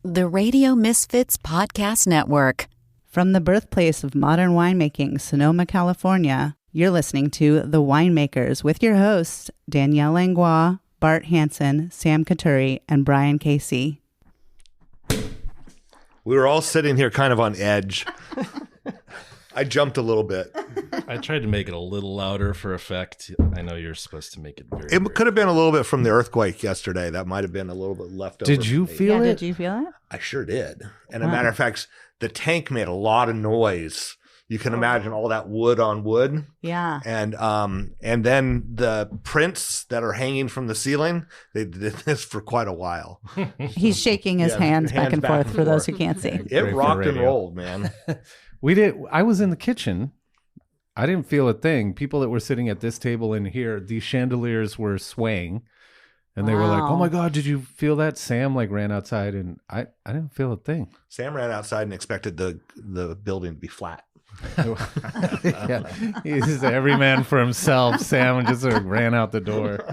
The Radio Misfits Podcast Network. From the birthplace of modern winemaking, Sonoma, California, you're listening to The Winemakers with your hosts, Danielle Langlois, Bart Hansen, Sam Katuri, and Brian Casey. We were all sitting here kind of on edge. I jumped a little bit. I tried to make it a little louder for effect. I know you're supposed to make it very... It could have been a little bit from the earthquake yesterday. That might have been a little bit left over. Did you feel it? Did you feel it? I sure did. And a matter of fact, the tank made a lot of noise. You can imagine all that wood on wood. Yeah. And then the prints that are hanging from the ceiling, they did this for quite a while. He's shaking his hands back and forth for those who can't see. It rocked and rolled, man. I was in the kitchen. I didn't feel a thing. People that were sitting at this table in here, these chandeliers were swaying. And they were like, "Oh my God, did you feel that?" Sam ran outside and I didn't feel a thing. Sam ran outside and expected the building to be flat. Yeah. He's every man for himself. Sam just sort of ran out the door.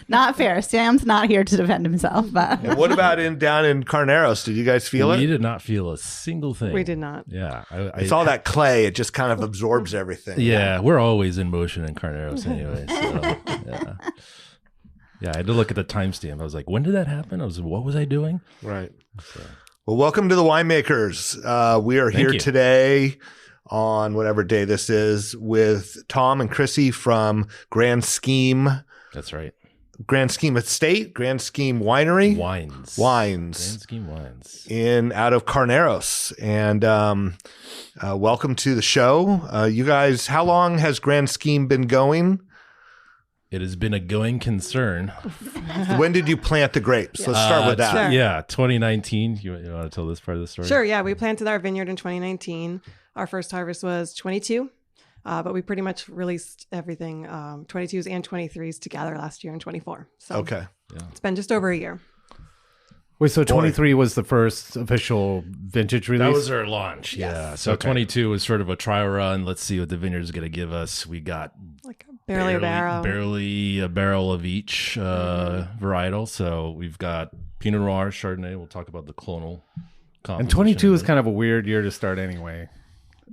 Not fair. Sam's not here to defend himself. But And what about down in Carneros? Did you guys feel it? We did not feel a single thing. We did not. Yeah. It's all that clay. It just kind of absorbs everything. Yeah, we're always in motion in Carneros anyway. So, yeah. Yeah, I had to look at the timestamp. I was like, when did that happen? What was I doing? Right. So. Well, welcome to the Winemakers. We are here today on whatever day this is with Tom and Chrissy from Grand Scheme. That's right. Grand Scheme Estate, Grand Scheme Winery. Wines. Grand Scheme Wines. Out of Carneros. And welcome to the show. You guys, how long has Grand Scheme been going? It has been a going concern. When did you plant the grapes? Let's start with that. Sure. Yeah, 2019. You want to tell this part of the story? Sure, yeah. We planted our vineyard in 2019. Our first harvest was 22, but we pretty much released everything, 22s and 23s together last year in 24. So Okay. It's been just over a year. Wait, so 23 was the first official vintage release? That was our launch. Yes. Yeah. So 22 was sort of a trial run. Let's see what the vineyard's going to give us. We got Like barely a barrel. Barely a barrel of each varietal. So we've got Pinot Noir, Chardonnay. We'll talk about the clonal composition. And 22 is kind of a weird year to start anyway.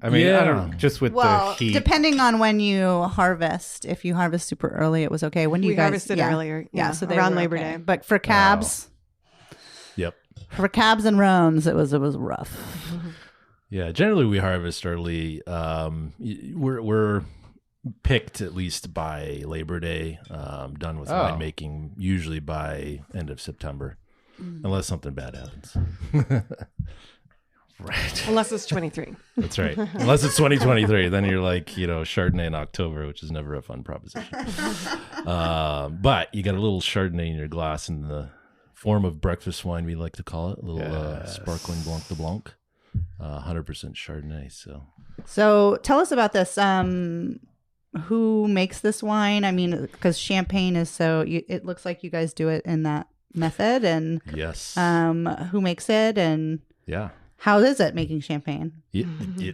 I mean, I don't just with the heat. Depending on when you harvest. If you harvest super early, it was okay. When you We guys harvested earlier. Yeah, so they around were Labor okay. Day. But for cabs, Yep. for cabs and roans, it was rough. Yeah. Generally, we harvest early. We're picked at least by Labor Day. Done with winemaking usually by end of September, unless something bad happens. Right. Unless it's 23. That's right. Unless it's 2023, then you're like, Chardonnay in October, which is never a fun proposition. But you got a little Chardonnay in your glass in the form of breakfast wine, we like to call it. A little sparkling Blanc de Blanc, 100% Chardonnay. So tell us about this. Who makes this wine? I mean, because champagne is it looks like you guys do it in that method. And Yes. who makes it and Yeah. how is it making champagne? It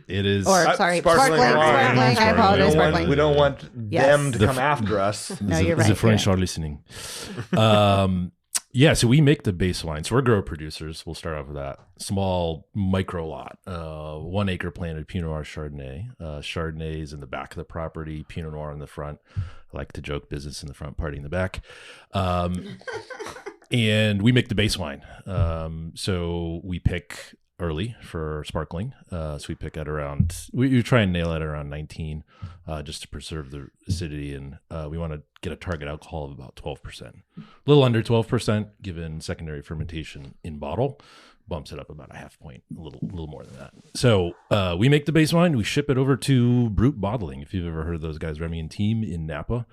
is. Or sorry, sparkling. wine. I apologize, sparkling. We don't want them to come after us. No, you're right. The French are listening. Yeah, so we make the base wine. So we're grower producers. We'll start off with that. Small micro lot, 1 acre planted Pinot Noir Chardonnay. Chardonnay is in the back of the property, Pinot Noir in the front. I like to joke business in the front, party in the back. And we make the base wine. So we pick early for sparkling. So we pick at we try and nail it around 19 just to preserve the acidity. And we want to get a target alcohol of about 12%. A little under 12%, given secondary fermentation in bottle, bumps it up about a half point, a little more than that. So we make the base wine. We ship it over to Brut Bottling. If you've ever heard of those guys, Remy and team in Napa,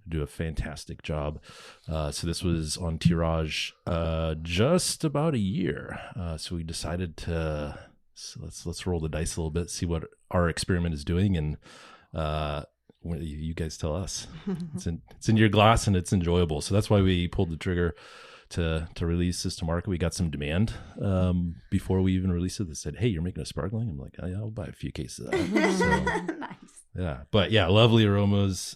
do a fantastic job. So this was on tirage just about a year. So we decided let's roll the dice a little bit, see what our experiment is doing, and you guys tell us. It's in your glass and it's enjoyable. So that's why we pulled the trigger to release this to market. We got some demand before we even released it. They said, "Hey, you're making a sparkling?" I'm like, "Oh, yeah, I'll buy a few cases of that." So, Nice. yeah, but yeah, lovely aromas,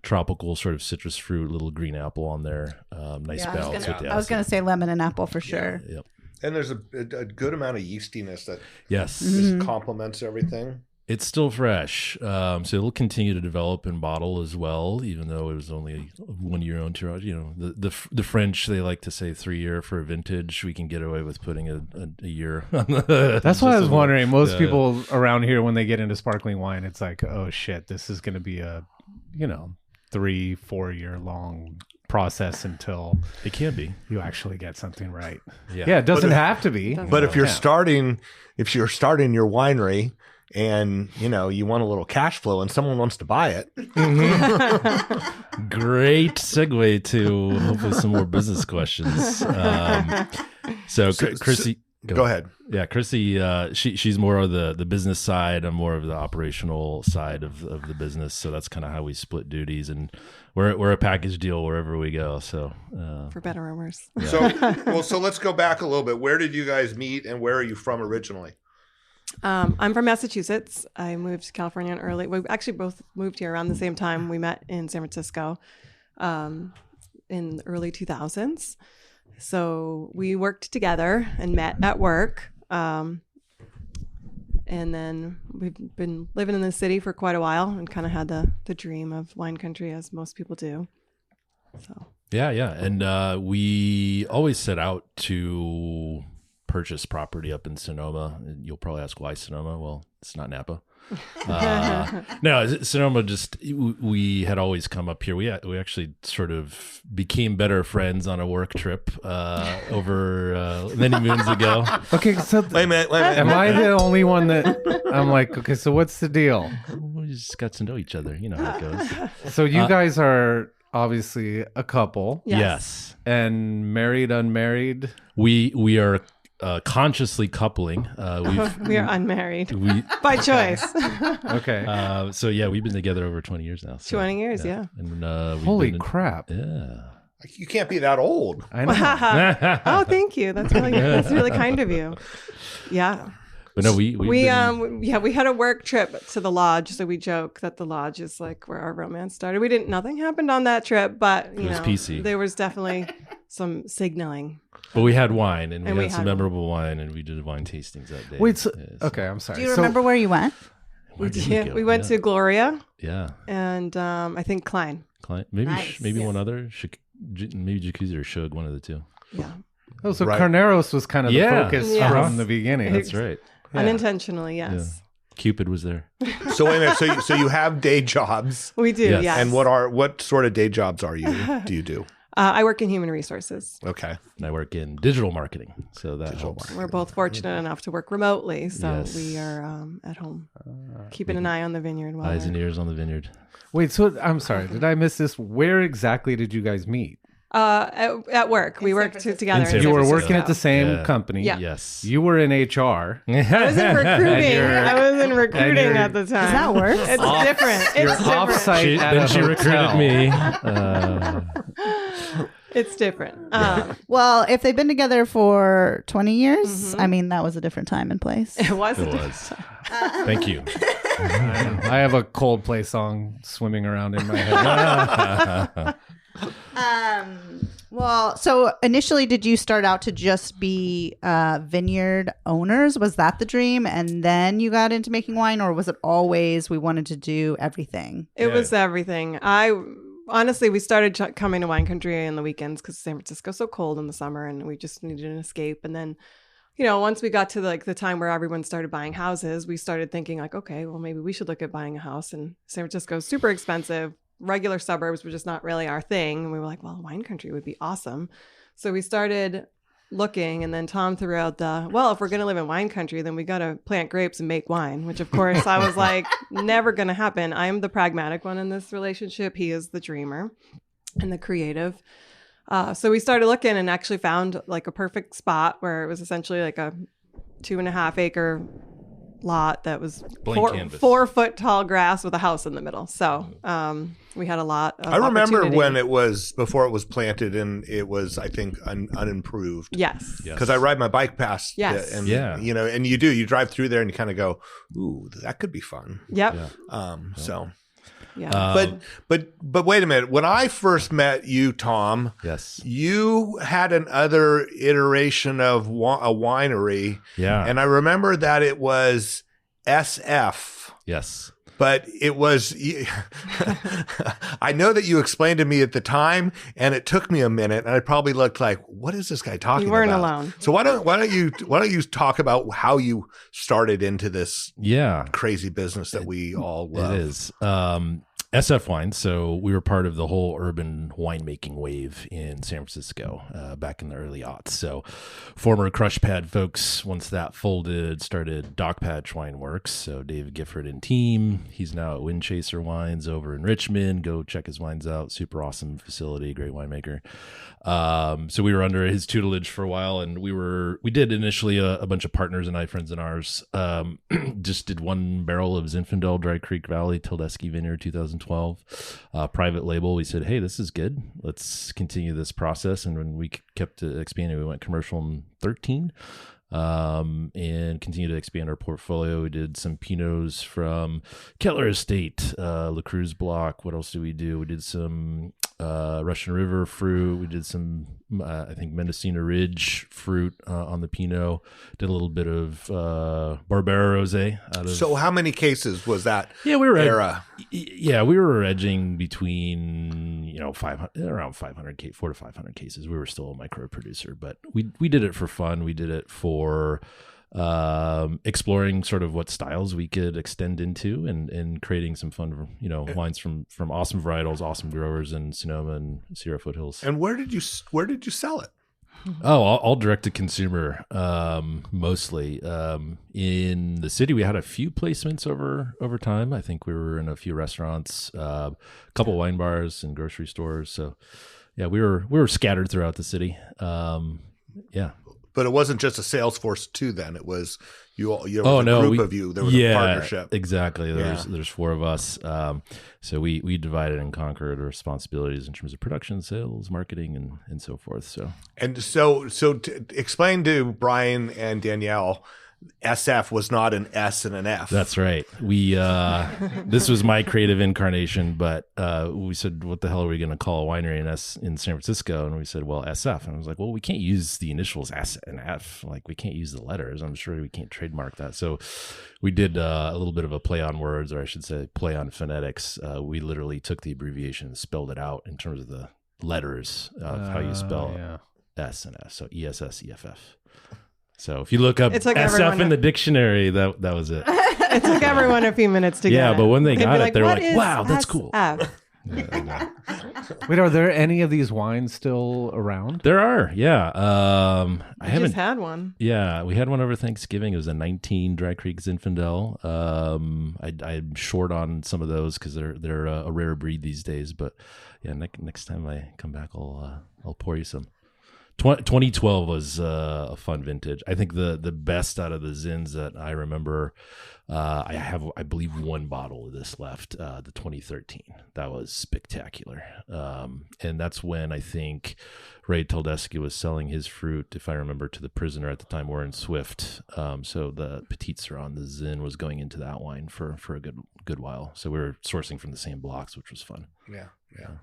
tropical sort of citrus fruit, little green apple on there, nice balance with the acid. I was going to say lemon and apple for sure. Yep. And there's a good amount of yeastiness that Yes. just complements everything. It's still fresh, so it'll continue to develop and bottle as well. Even though it was only 1 year own tirage, the French, they like to say 3 year for a vintage. We can get away with putting a year. That's what I was wondering. Most people around here, when they get into sparkling wine, it's like, oh shit, this is going to be a 3-4 year long process until it can be. You actually get something right. Yeah, it doesn't have to be. But if you're starting your winery, and you want a little cash flow and someone wants to buy it. Great segue to hopefully some more business questions. So Chrissy, go ahead. Yeah, Chrissy, she's more of the business side. I'm more of the operational side of the business. So that's kind of how we split duties, and we're a package deal wherever we go. So for better or worse. Yeah. So let's go back a little bit. Where did you guys meet, and where are you from originally? I'm from Massachusetts. I moved to California early. We actually both moved here around the same time. We met in San Francisco in the early 2000s. So we worked together and met at work. And then we've been living in the city for quite a while and kind of had the dream of wine country, as most people do. So yeah. And we always set out to purchase property up in Sonoma. You'll probably ask why Sonoma. Well, it's not Napa. No, Sonoma. Just we had always come up here. We actually sort of became better friends on a work trip over many moons ago. Okay, so wait a minute. Am I the only one that I'm like? Okay, so what's the deal? We just got to know each other. You know how it goes. So you guys are obviously a couple. Yes. And married, unmarried. We are. Consciously coupling. We are unmarried by choice. Okay. So yeah, we've been together over 20 years now. So, 20 years, yeah. And holy crap! Yeah. You can't be that old. I know. Oh, thank you. That's really kind of you. Yeah. But no, we had a work trip to the lodge, so we joke that the lodge is like where our romance started. Nothing happened on that trip, but it was PC. There was definitely some signaling. But we had wine, and we had some memorable wine, and we did wine tastings that day. Wait, okay, I'm sorry. Do you remember where you went? We went to Gloria. Yeah. And I think Klein. Maybe Nice. one other. Maybe Jacuzzi or Shug, one of the two. Yeah. Oh, so Carneros was kind of the focus from the beginning. That's right. Yeah. Unintentionally, yes. Yeah. Cupid was there. So wait a minute. So you have day jobs. We do, yes. And what sort of day jobs do you do? I work in human resources. Okay. And I work in digital marketing. So that helps. We're both fortunate enough to work remotely. So we are at home, keeping an eye on the vineyard. Eyes and ears on the vineyard. Wait, so I'm sorry. Did I miss this? Where exactly did you guys meet? At work. We worked together. You were working at the same company. Yeah. Yes. You were in HR. I was in recruiting. At the time. Does that work? It's different. It's different. Offsite Then she recruited me. It's different. Well, if they've been together for 20 years, I mean, that was a different time and place. It was. Thank you. I have a Coldplay song swimming around in my head. Well, so initially, did you start out to just be vineyard owners? Was that the dream? And then you got into making wine, or was it always we wanted to do everything? It was everything. Honestly, we started coming to wine country on the weekends because San Francisco's so cold in the summer, and we just needed an escape. And then, once we got to the time where everyone started buying houses, we started thinking like, okay, well, maybe we should look at buying a house. And San Francisco's super expensive. Regular suburbs were just not really our thing. And we were like, well, wine country would be awesome. So we started looking, and then Tom threw out if we're going to live in wine country, then we got to plant grapes and make wine, which of course I was like, never going to happen. I'm the pragmatic one in this relationship. He is the dreamer and the creative. So we started looking and actually found like a perfect spot where it was essentially like a 2.5 acre lot that was 4 foot tall grass with a house in the middle. So we had a lot of I remember when it was before it was planted, and it was, I think, unimproved. Yes. Because I ride my bike past yes. it, and and you drive through there and you kind of go, ooh, that could be fun. Yep. So Yeah. But wait a minute. When I first met you, Tom, Yes. you had another iteration of a winery. Yeah. And I remember that it was SF. Yes. But it was, I know that you explained to me at the time, and it took me a minute, and I probably looked like, what is this guy talking about? You weren't alone. So why don't you talk about how you started into this crazy business that we all love? It is. SF Wine. So we were part of the whole urban winemaking wave in San Francisco back in the early aughts. So former Crush Pad folks, once that folded, started Dock Patch Wine Works. So Dave Gifford and team. He's now at Windchaser Wines over in Richmond. Go check his wines out. Super awesome facility, great winemaker. So we were under his tutelage for a while, and we did initially a bunch of partners and friends and ours. Just did one barrel of Zinfandel Dry Creek Valley Tildesky Vineyard 2012 private label. We said, hey, this is good, let's continue this process. And when we kept expanding, we went commercial in 13 and continued to expand our portfolio. We did some Pinots from Keller Estate, La Cruz Block. What else did we do? We did some Russian River fruit. We did some, I think, Mendocino Ridge fruit on the Pinot. Did a little bit of Barbera Rosé. So how many cases was that? Yeah, we were era. We were edging between 500, 400 to 500 cases. We were still a micro producer, but we did it for fun. We did it for exploring sort of what styles we could extend into and creating some fun, wines from awesome varietals, awesome growers in Sonoma and Sierra Foothills. And where did you sell it? Oh, all direct to consumer, mostly. In the city, we had a few placements over time. I think we were in a few restaurants, a couple wine bars and grocery stores. So yeah, we were scattered throughout the city. Yeah. But it wasn't just a sales force too. Then it was a group of you. There was a partnership. Exactly. There's four of us. So we divided and conquered our responsibilities in terms of production, sales, marketing, and so forth. So to explain to Brian and Danielle, SF was not an S and an F. That's right. We this was my creative incarnation, but we said, what the hell are we going to call a winery in San Francisco? And we said, well, SF. And I was like, well, we can't use the initials S and F. Like, we can't use the letters. I'm sure we can't trademark that. So we did a little bit of a play on words, or I should say play on phonetics. We literally took the abbreviation and spelled it out in terms of the letters of how you spell S and F. So ESS, EFF. So if you look up SF in the dictionary, that was it. It took everyone a few minutes to get it. Yeah, but when they got it, they were like, wow, that's cool. Wait, are there any of these wines still around? There are, yeah. I haven't just had one. Yeah, we had one over Thanksgiving. It was a 19 Dry Creek Zinfandel. I'm short on some of those because they're a rare breed these days. But yeah, next time I come back, I'll pour you some. 2012 was a fun vintage. I think the best out of the Zins that I remember, I have, I believe, one bottle of this left, the 2013. That was spectacular. And that's when I think Ray Tildesky was selling his fruit, if I remember, to the prisoner at the time, Warren Swift. So the Petit Sirah, the Zin, was going into that wine for a good while. So we were sourcing from the same blocks, which was fun. Yeah,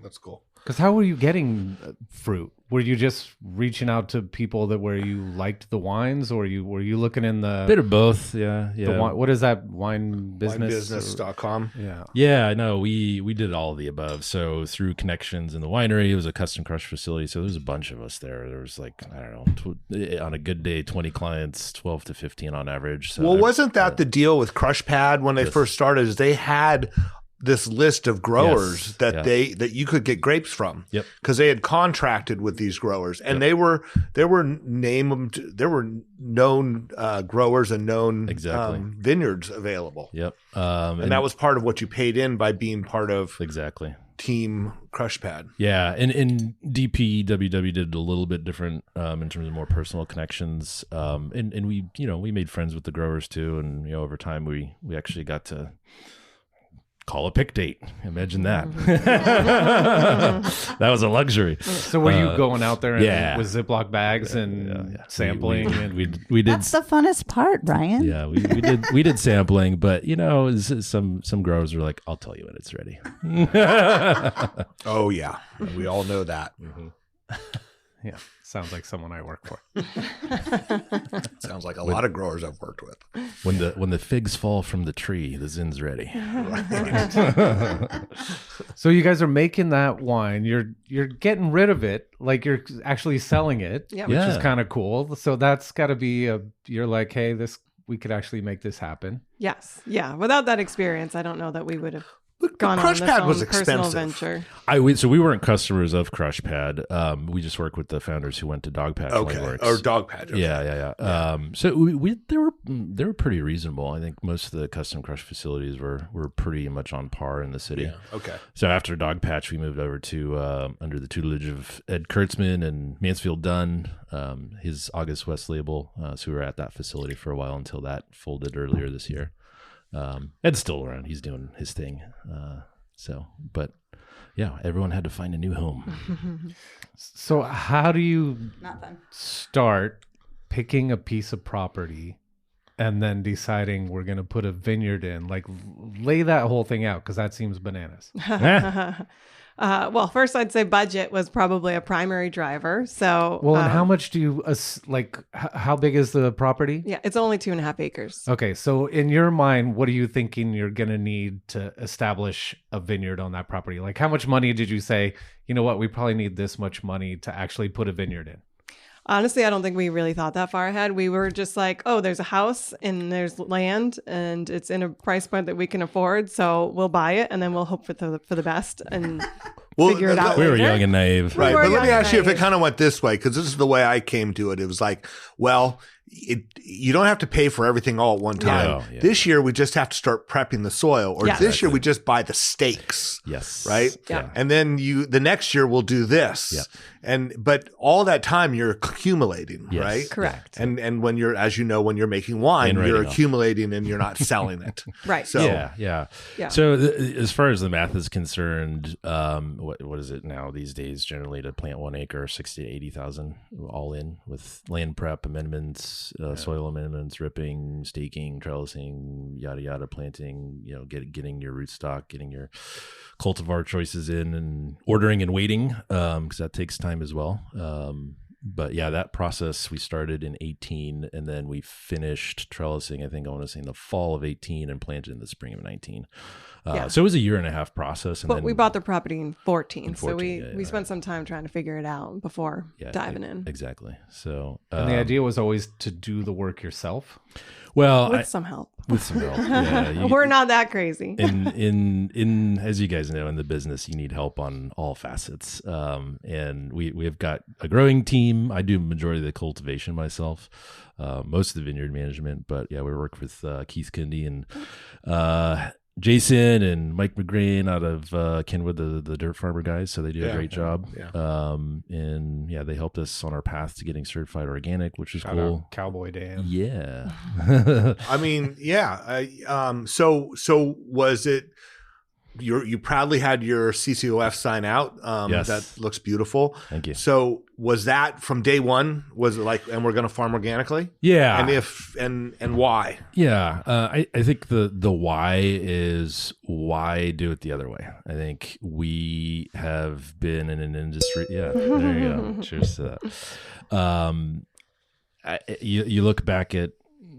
that's cool. Because how were you getting fruit? Were you just reaching out to people where you liked the wines, or were you looking in the bit of both? Yeah. What is that, wine business? Winebusiness.com. Yeah. No, we did all of the above. So through connections in the winery, it was a custom crush facility. So there was a bunch of us there. There was like, I don't know, on a good day, 20 clients, 12 to 15 on average. So wasn't that the deal with Crush Pad when they first started? Is they had this list of growers that you could get grapes from. Yep. Because they had contracted with these growers, and there were known growers and known vineyards available. Yep. And that was part of what you paid in by being part of Team Crush Pad. Yeah, and DPWW did a little bit different in terms of more personal connections. And we made friends with the growers too, and over time we actually got to call a pick date. Imagine that. That was a luxury. So were you going out there with Ziploc bags and sampling? We did. That's the funnest part, Brian. Yeah, we did sampling, but some growers were like, "I'll tell you when it's ready." Oh yeah, we all know that. Yeah, sounds like someone I work for. Sounds like a lot of growers I've worked with. When the figs fall from the tree, the zin's ready. So you guys are making that wine. You're getting rid of it, like you're actually selling it, which is kind of cool. So that's got to be you're like, hey, we could actually make this happen. Yes. Yeah. Without that experience, I don't know that we would have gone Crush on Pad this was personal expensive. venture. So we weren't customers of Crush Pad. We just work with the founders who went to Dog Patch. Or Dog Patch. Okay. Yeah. So they were pretty reasonable. I think most of the custom crush facilities were pretty much on par in the city. Yeah. Okay. So after Dog Patch, we moved over to under the tutelage of Ed Kurtzman and Mansfield Dunn, his August West label. So we were at that facility for a while until that folded earlier this year. Ed's still around. He's doing his thing. But yeah, everyone had to find a new home. So how do you start picking a piece of property and then deciding we're going to put a vineyard in? Like, lay that whole thing out, because that seems bananas. Well, first I'd say budget was probably a primary driver. So, and how much do you how big is the property? Yeah, it's only 2.5 acres. Okay, so in your mind, what are you thinking you're going to need to establish a vineyard on that property? Like, how much money did you say, you know what, we probably need this much money to actually put a vineyard in? Honestly, I don't think we really thought that far ahead. We were just like, oh, there's a house and there's land and it's in a price point that we can afford. So we'll buy it and then we'll hope for the best and figure it out. We were young and naive. Right. But let me ask you if it kind of went this way, because this is the way I came to it. It was like, well, you don't have to pay for everything all at one time. Yeah. This year, we just have to start prepping the soil. Or this year, we just buy the stakes. Yes. Right? Yeah. And then the next year, we'll do this. Yeah. But all that time, you're accumulating, Yes. right? Correct. And when you're, as you know, when you're making wine, you're accumulating and you're not selling it. Right. So, Yeah. So as far as the math is concerned, what is it now these days? Generally, to plant 1 acre, 60 to 80,000 all in with land prep amendments, soil amendments, ripping, staking, trellising, yada yada, planting. Getting your rootstock, getting your cultivar choices in, and ordering and waiting, because that takes time as well. But yeah, that process we started in 18, and then we finished trellising, I think I want to say in the fall of 18, and planted in the spring of 19. So it was a 1.5-year process. And but then we bought the property in 14. So 14, we spent some time trying to figure it out before diving in. Exactly. So and the idea was always to do the work yourself. Well, with some help. Yeah, we're not that crazy. In as you guys know, in the business, you need help on all facets. And we've got a growing team. I do majority of the cultivation myself, most of the vineyard management. But yeah, we work with Keith Kindy and Jason and Mike McGrain out of Kenwood, the Dirt Farmer guys. So they do a great job. Yeah. And yeah, they helped us on our path to getting certified organic, which is cool. Cowboy Dan. Yeah. I mean, yeah. So was it? You proudly had your CCOF sign out. Yes. That looks beautiful. Thank you. So was that from day one? Was it like, and we're going to farm organically? Yeah. And if and why? Yeah. I think the why is why do it the other way. I think we have been in an industry. Yeah. There you go. Cheers to that. You look back at,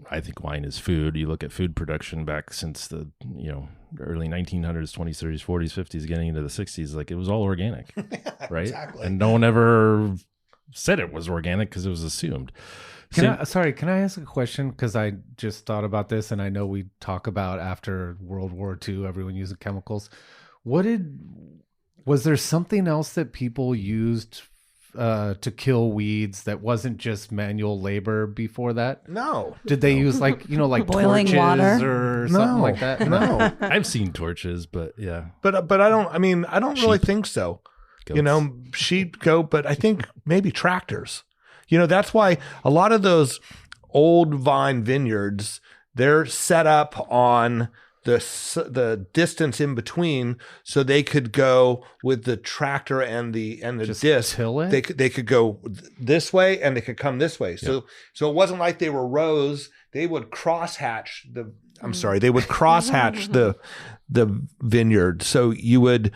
I think wine is food. You look at food production back since the early 1900s, 20s, 30s, 40s, 50s, getting into the 60s. Like, it was all organic, right? Exactly. And no one ever said it was organic because it was assumed. Can I ask a question? Because I just thought about this, and I know we talk about after World War II, everyone using chemicals. Was there something else that people used to kill weeds that wasn't just manual labor before that? No. Did they use like boiling torches water or something like that? No. I've seen torches, but yeah. But I don't really think so. Goats. Sheep, goat, but I think maybe tractors. That's why a lot of those old vine vineyards, they're set up on the distance in between, so they could go with the tractor and the Just disc. till it? They could go this way and they could come this way. So it wasn't like they were rows. They would crosshatch the vineyard. So it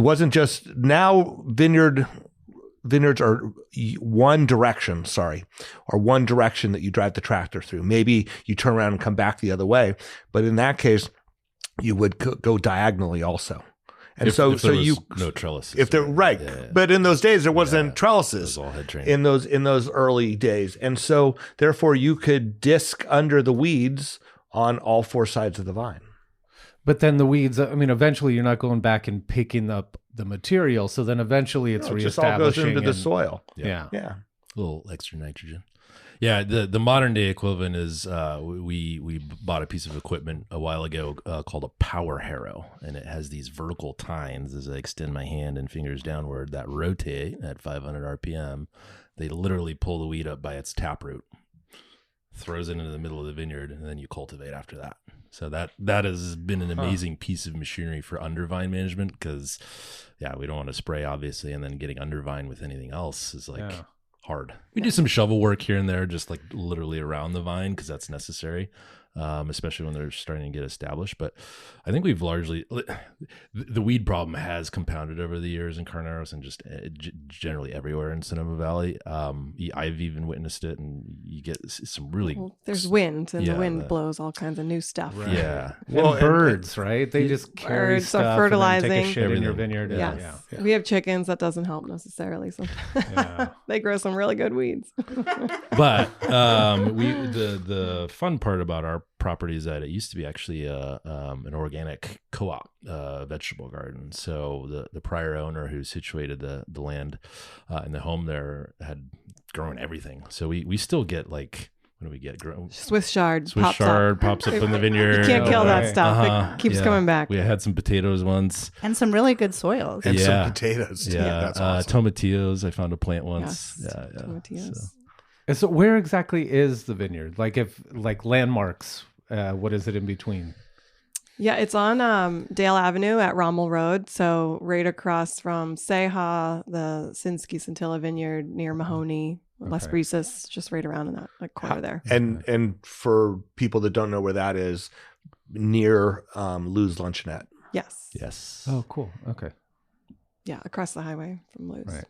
wasn't just now vineyards are one direction that you drive the tractor through. Maybe you turn around and come back the other way, but in that case, you would go diagonally also. And if there was you no trellises. if they're right, but in those days there wasn't trellises. It was all head trained. in those early days, and so therefore you could disc under the weeds on all four sides of the vine. But then the weeds, I mean, eventually you're not going back and picking up the material. So then eventually it's It just all goes reestablishing. into the soil. Yeah. Yeah. A little extra nitrogen. Yeah, the modern day equivalent is we bought a piece of equipment a while ago called a power harrow, and it has these vertical tines as I extend my hand and fingers downward that rotate at 500 RPM. They literally pull the weed up by its taproot, throws it into the middle of the vineyard, and then you cultivate after that. So that has been an amazing piece of machinery for undervine management because, we don't want to spray obviously, and then getting undervine with anything else is hard. We do some shovel work here and there, just like literally around the vine because that's necessary, especially when they're starting to get established. But I think we've largely the weed problem has compounded over the years in Carneros and just generally everywhere in Sonoma Valley. I've even witnessed it, and you get some really there's wind, and the wind blows all kinds of new stuff. Right. Yeah. Well, and birds, right? They just carry birds stuff are fertilizing. and then take a shit in your Everything. vineyard. Yes. We have chickens. That doesn't help necessarily. So they grow some really good weeds. But the fun part about our property is that it used to be actually an organic co-op vegetable garden. So the prior owner who situated the land and the home there had grown everything. So we still get like, what do we get? Swiss chard pops up in the vineyard. You can't kill that stuff. It keeps coming back. We had some potatoes once. And some really good soils. And some potatoes. Yeah, that's awesome. Tomatillos. I found a plant once. Yes, Yeah. tomatillos. So. And so where exactly is the vineyard? Like landmarks, what is it in between? Yeah, it's on Dale Avenue at Rommel Road. So right across from Seha, the Sinsky Scintilla Vineyard near Mahoney, Las Brisas, just right around in that corner there. And for people that don't know where that is, near Lou's Luncheonette. Yes. Oh, cool. Okay. Yeah, across the highway from Lou's. Right.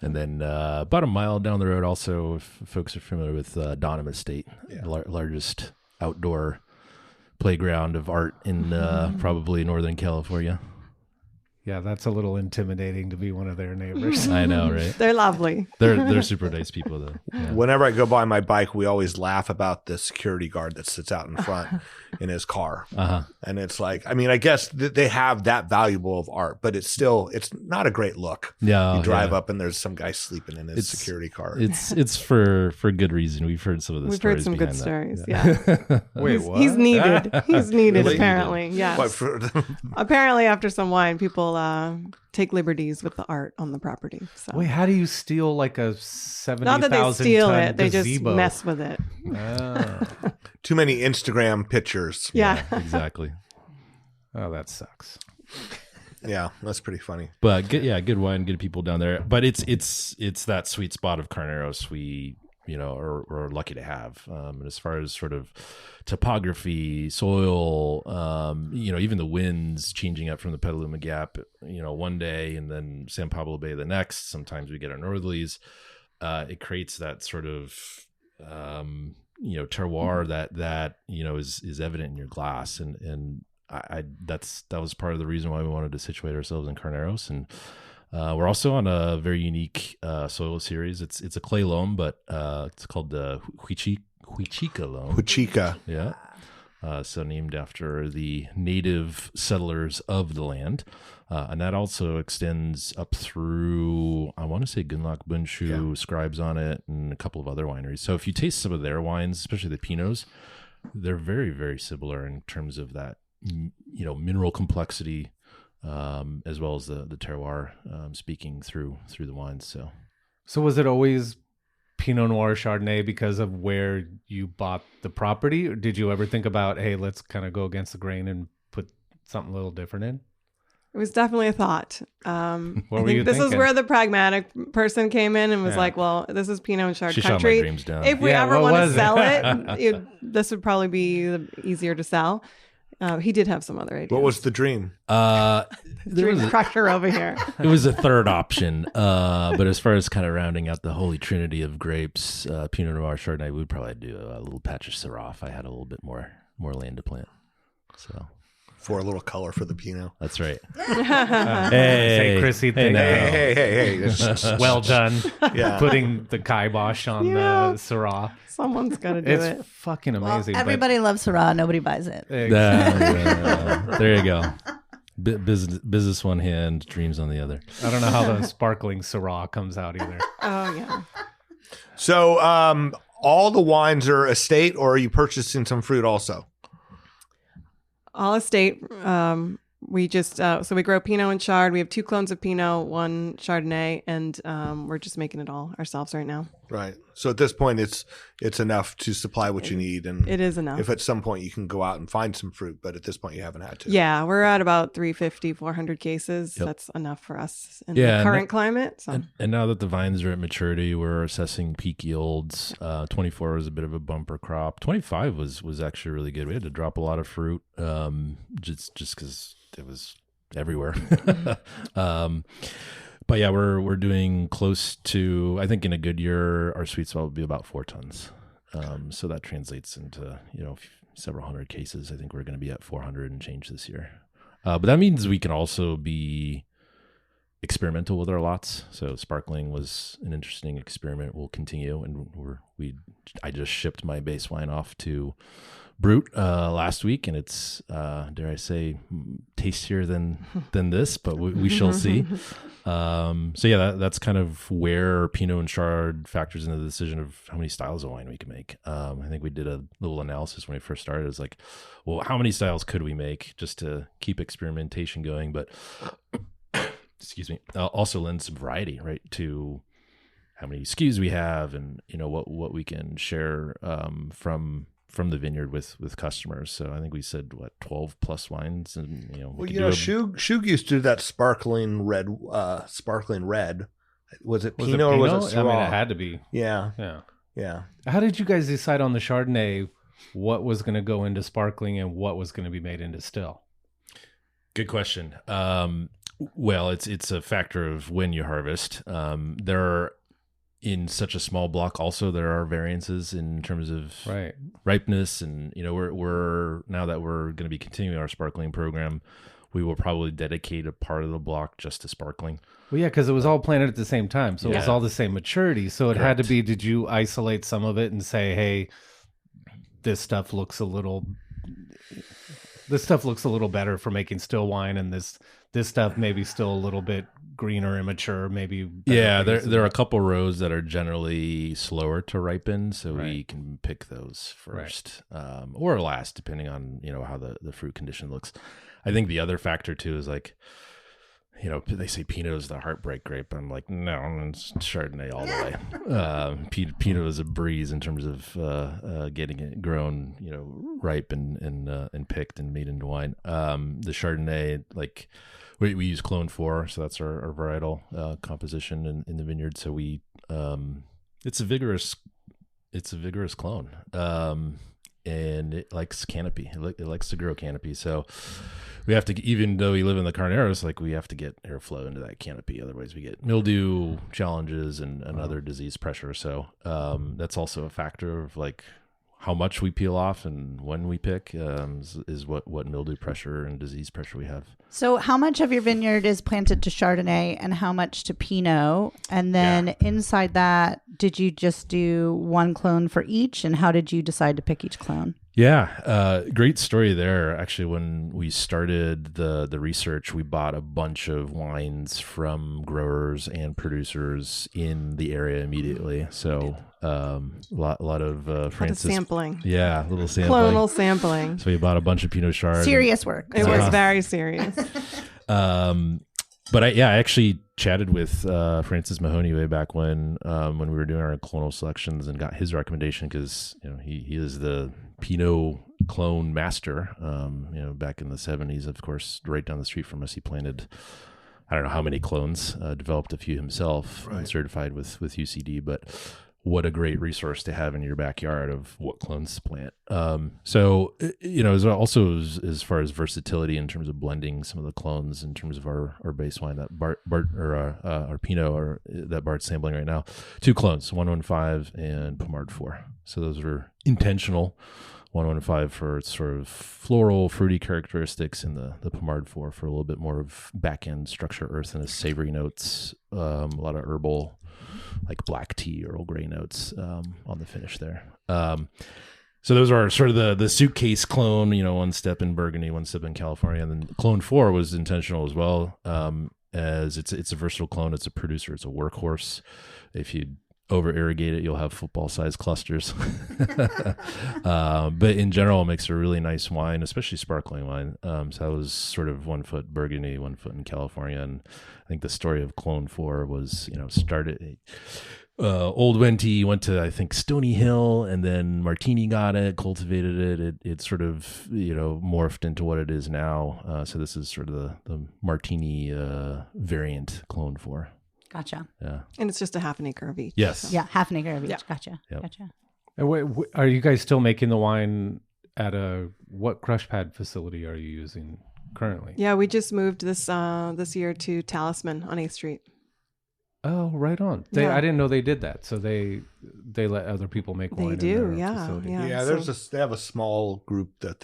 And then about a mile down the road, also, if folks are familiar with Donham Estate, largest outdoor playground of art in probably Northern California. Yeah, that's a little intimidating to be one of their neighbors. I know, right? They're lovely. They're super nice people, though. Yeah. Whenever I go by my bike, we always laugh about the security guard that sits out in front in his car. And it's like, I mean, I guess they have that valuable of art, but it's not a great look. Yeah, you drive up and there's some guy sleeping in his security car. It's for good reason. We've heard some of the We've stories. heard some good behind stories. that. Yeah. Wait, what? He's needed. He's needed, Really? apparently. Yes. Apparently, after some wine, people take liberties with the art on the property. So. Wait, how do you steal like a 70,000 Not that they steal ton it, they just gazebo? mess with it. Too many Instagram pictures. Yeah. Exactly. Oh, that sucks. Yeah, that's pretty funny. But good wine, good people down there. But it's that sweet spot of Carneros we are lucky to have. And as far as sort of topography, soil, even the winds changing up from the Petaluma Gap, one day and then San Pablo Bay the next. Sometimes we get our northerlies. It creates that sort of terroir that is evident in your glass, and that was part of the reason why we wanted to situate ourselves in Carneros. And we're also on a very unique soil series. It's a clay loam, but it's called the Huichica loam. Huichica. Yeah. So named after the native settlers of the land. And that also extends up through, I want to say Gunlock Bunshu, Scribes on it, and a couple of other wineries. So if you taste some of their wines, especially the Pinots, they're very, very similar in terms of that, mineral complexity, as well as the terroir speaking through the wines. So was it always Pinot Noir Chardonnay because of where you bought the property? Or did you ever think about, hey, let's kind of go against the grain and put something a little different in? It was definitely a thought. What I were think you this is thinking? where the pragmatic person came in and was Yeah. like, well, this is Pinot and Chard She shot my country. dreams down. If we Yeah, ever what want to was sell it? this would probably be easier to sell. He did have some other ideas. What was the dream? There Dream was crusher over here? it was a third option, but as far as kind of rounding out the holy trinity of grapes, Pinot Noir, Chardonnay, we'd probably do a little patch of Syrah if I had a little bit more land to plant. So For a little color for the Pinot. that's right. Say Chrissy thing. no. Hey. Well done. Yeah. Putting the kibosh on Yeah. the Syrah. Someone's got to do It's it. fucking Well, amazing. but- everybody loves Syrah. Nobody buys it. There you go. Business one hand, dreams on the other. I don't know how the sparkling Syrah comes out either. Oh, yeah. So all the wines are estate, or are you purchasing some fruit also? All estate. We just so we grow Pinot and Chard. We have 2 clones of Pinot, 1 Chardonnay, and we're just making it all ourselves right now. Right. So at this point, it's enough to supply what you need, and It is enough. if at some point you can go out and find some fruit, but at this point you haven't had to. Yeah, we're at about 350, 400 cases. Yep. That's enough for us in Yeah, the and current climate. So And now that the vines are at maturity, we're assessing peak yields. 24 was a bit of a bumper crop. 25 was actually really good. We had to drop a lot of fruit just because it was everywhere. But yeah, we're doing close to, I think in a good year, our sweet spot would be about 4 tons. So that translates into, several hundred cases. I think we're going to be at 400 and change this year. But that means we can also be experimental with our lots. So sparkling was an interesting experiment. We'll continue, and I just shipped my base wine off to Brut last week, and it's dare I say tastier than this, but we shall see. So yeah, that's kind of where Pinot and Chard factors into the decision of how many styles of wine we can make. I think we did a little analysis when we first started. It was like, well, how many styles could we make just to keep experimentation going, but excuse me, also lend some variety, right, to how many SKUs we have, and what we can share from the vineyard with customers. So I think we said 12 plus wines, and Shug used to do that sparkling red. Was it Was Pinot it or was Pinot? it Syrah? I mean, it had to be. Yeah. Yeah. How did you guys decide on the Chardonnay what was going to go into sparkling and what was going to be made into still? Good question. Well, it's a factor of when you harvest. There are, in such a small block, also there are variances in terms of ripeness, and we're now that we're going to be continuing our sparkling program, we will probably dedicate a part of the block just to sparkling. Well, yeah, because it was all planted at the same time, so it was all the same maturity. So it had to be. Did you isolate some of it and say, hey, this stuff looks a little better for making still wine, and this stuff maybe still a little bit greener, immature, maybe. Yeah, there are a couple rows that are generally slower to ripen, so we can pick those first or last, depending on how the fruit condition looks. I think the other factor too is like, they say Pinot is the heartbreak grape. I'm like, no, it's Chardonnay all the way. Pinot is a breeze in terms of getting it grown, ripe and picked and made into wine. The Chardonnay, like we use Clone 4, so that's our varietal composition in the vineyard. So it's a vigorous clone, and it likes canopy. It likes to grow canopy. So we have to, even though we live in the Carneros, we have to get airflow into that canopy. Otherwise, we get mildew challenges and other disease pressure. So that's also a factor of how much we peel off and when we pick is what mildew pressure and disease pressure we have. So how much of your vineyard is planted to Chardonnay and how much to Pinot? And then inside that, did you just do one clone for each? And how did you decide to pick each clone? Yeah, great story there. Actually, when we started the research, we bought a bunch of wines from growers and producers in the area immediately. So a lot of Francis sampling. Yeah, a little sampling. Clonal sampling. So we bought a bunch of Pinot Chard. Serious work. It was very serious. But I actually chatted with Francis Mahoney way back when we were doing our clonal selections and got his recommendation because he is the Pinot clone master. Back in the 70s, of course, right down the street from us, he planted I don't know how many clones, developed a few himself, and certified with UCD, but what a great resource to have in your backyard of what clones to plant. So, as also as far as versatility in terms of blending some of the clones in terms of our base wine, that our Pinot that Bart's sampling right now, 2 clones, 115 and Pommard 4. So those are intentional. 115 for its sort of floral, fruity characteristics, and the Pommard 4 for a little bit more of back-end structure, earthiness, savory notes, a lot of herbal, like black tea, Earl Grey notes on the finish there. So those are sort of the suitcase clone, one step in Burgundy, one step in California. And then clone 4 was intentional as well, as it's a versatile clone. It's a producer. It's a workhorse. If you over irrigate it, you'll have football sized clusters. But in general, it makes a really nice wine, especially sparkling wine. So that was sort of 1 foot Burgundy, 1 foot in California. And I think the story of Clone 4 was, started Old Wenty went to, I think, Stony Hill, and then Martini got it, cultivated it. It sort of, morphed into what it is now. So this is sort of the Martini variant Clone 4. Gotcha. Yeah. And it's just a half an acre of each. Yes. So. Yeah, half an acre of each. Yeah. Gotcha. Yep. Gotcha. And are you guys still making the wine at what crush pad facility are you using currently? Yeah, we just moved this year to Talisman on 8th Street. Oh, right on. Yeah. I didn't know they did that. So they let other people make wine. They do, in their yeah, facility. yeah. They have a small group that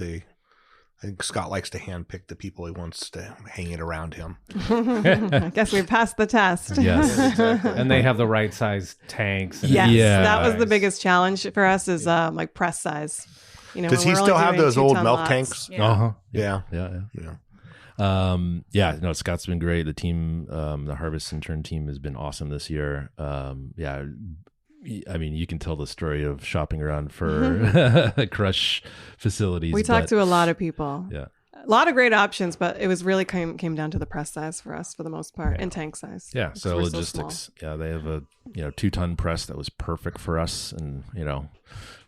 I think Scott likes to handpick the people he wants to hang it around him. I guess we passed the test. Yes. Exactly. And they have the right size tanks. And Yes, Yeah. that was the biggest challenge for us is like press size. Does he still have those old milk tanks? Yeah. Uh-huh. Yeah. No, Scott's been great. The team, the Harvest Intern team has been awesome this year. I mean, you can tell the story of shopping around for crush facilities. We talked to a lot of people. Yeah. A lot of great options, but it was really came down to the press size for us for the most part, and tank size. Yeah, so We're logistics. Yeah, they have a 2-ton press that was perfect for us, and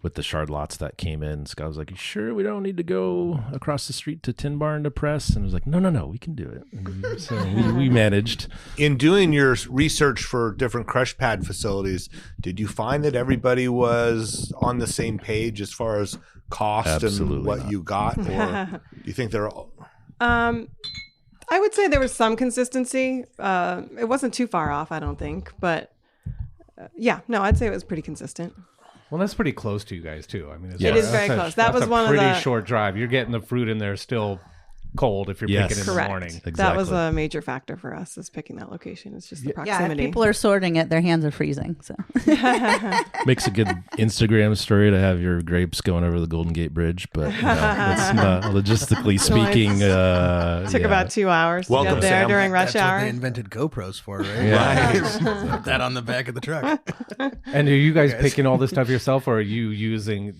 with the shard lots that came in, Scott was like, "You sure we don't need to go across the street to Tin Barn to press?" And I was like, "No, we can do it." And so we managed. In doing your research for different crush pad facilities, did you find that everybody was on the same page as far as cost Absolutely and what not. you got, or do you think they're all? I would say there was some consistency. It wasn't too far off, I don't think, but I'd say it was pretty consistent. Well, that's pretty close to you guys too. I mean, It is very close. That was one of pretty the short drive. You're getting the fruit in there still cold if you're Yes. picking in correct. the morning. Exactly. That was a major factor for us is picking that location. It's just the Yeah, if proximity. people are sorting it, their hands are freezing. So Makes a good Instagram story to have your grapes going over the Golden Gate Bridge, but that's not logistically speaking. Took about 2 hours to Welcome, get there Sam. during rush That's hour. what they invented GoPros for, right? Yeah. Put that on the back of the truck. And are you guys picking all this stuff yourself, or are you using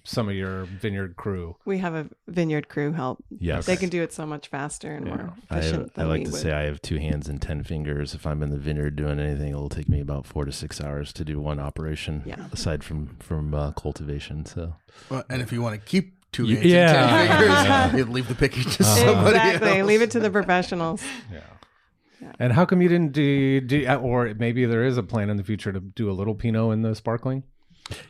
some of your vineyard crew? We have a vineyard crew help. Yes. They can do it so much faster and more I efficient than like we to would. say I have 2 hands and 10 fingers. If I'm in the vineyard doing anything, it'll take me about 4 to 6 hours to do one operation. Yeah. Aside from cultivation, so Well, and if you want to keep 2 hands Yeah. and 10 fingers, you leave the picking to somebody Exactly. else. Leave it to the professionals. And how come you didn't do, or maybe there is a plan in the future to do a little Pinot in the sparkling?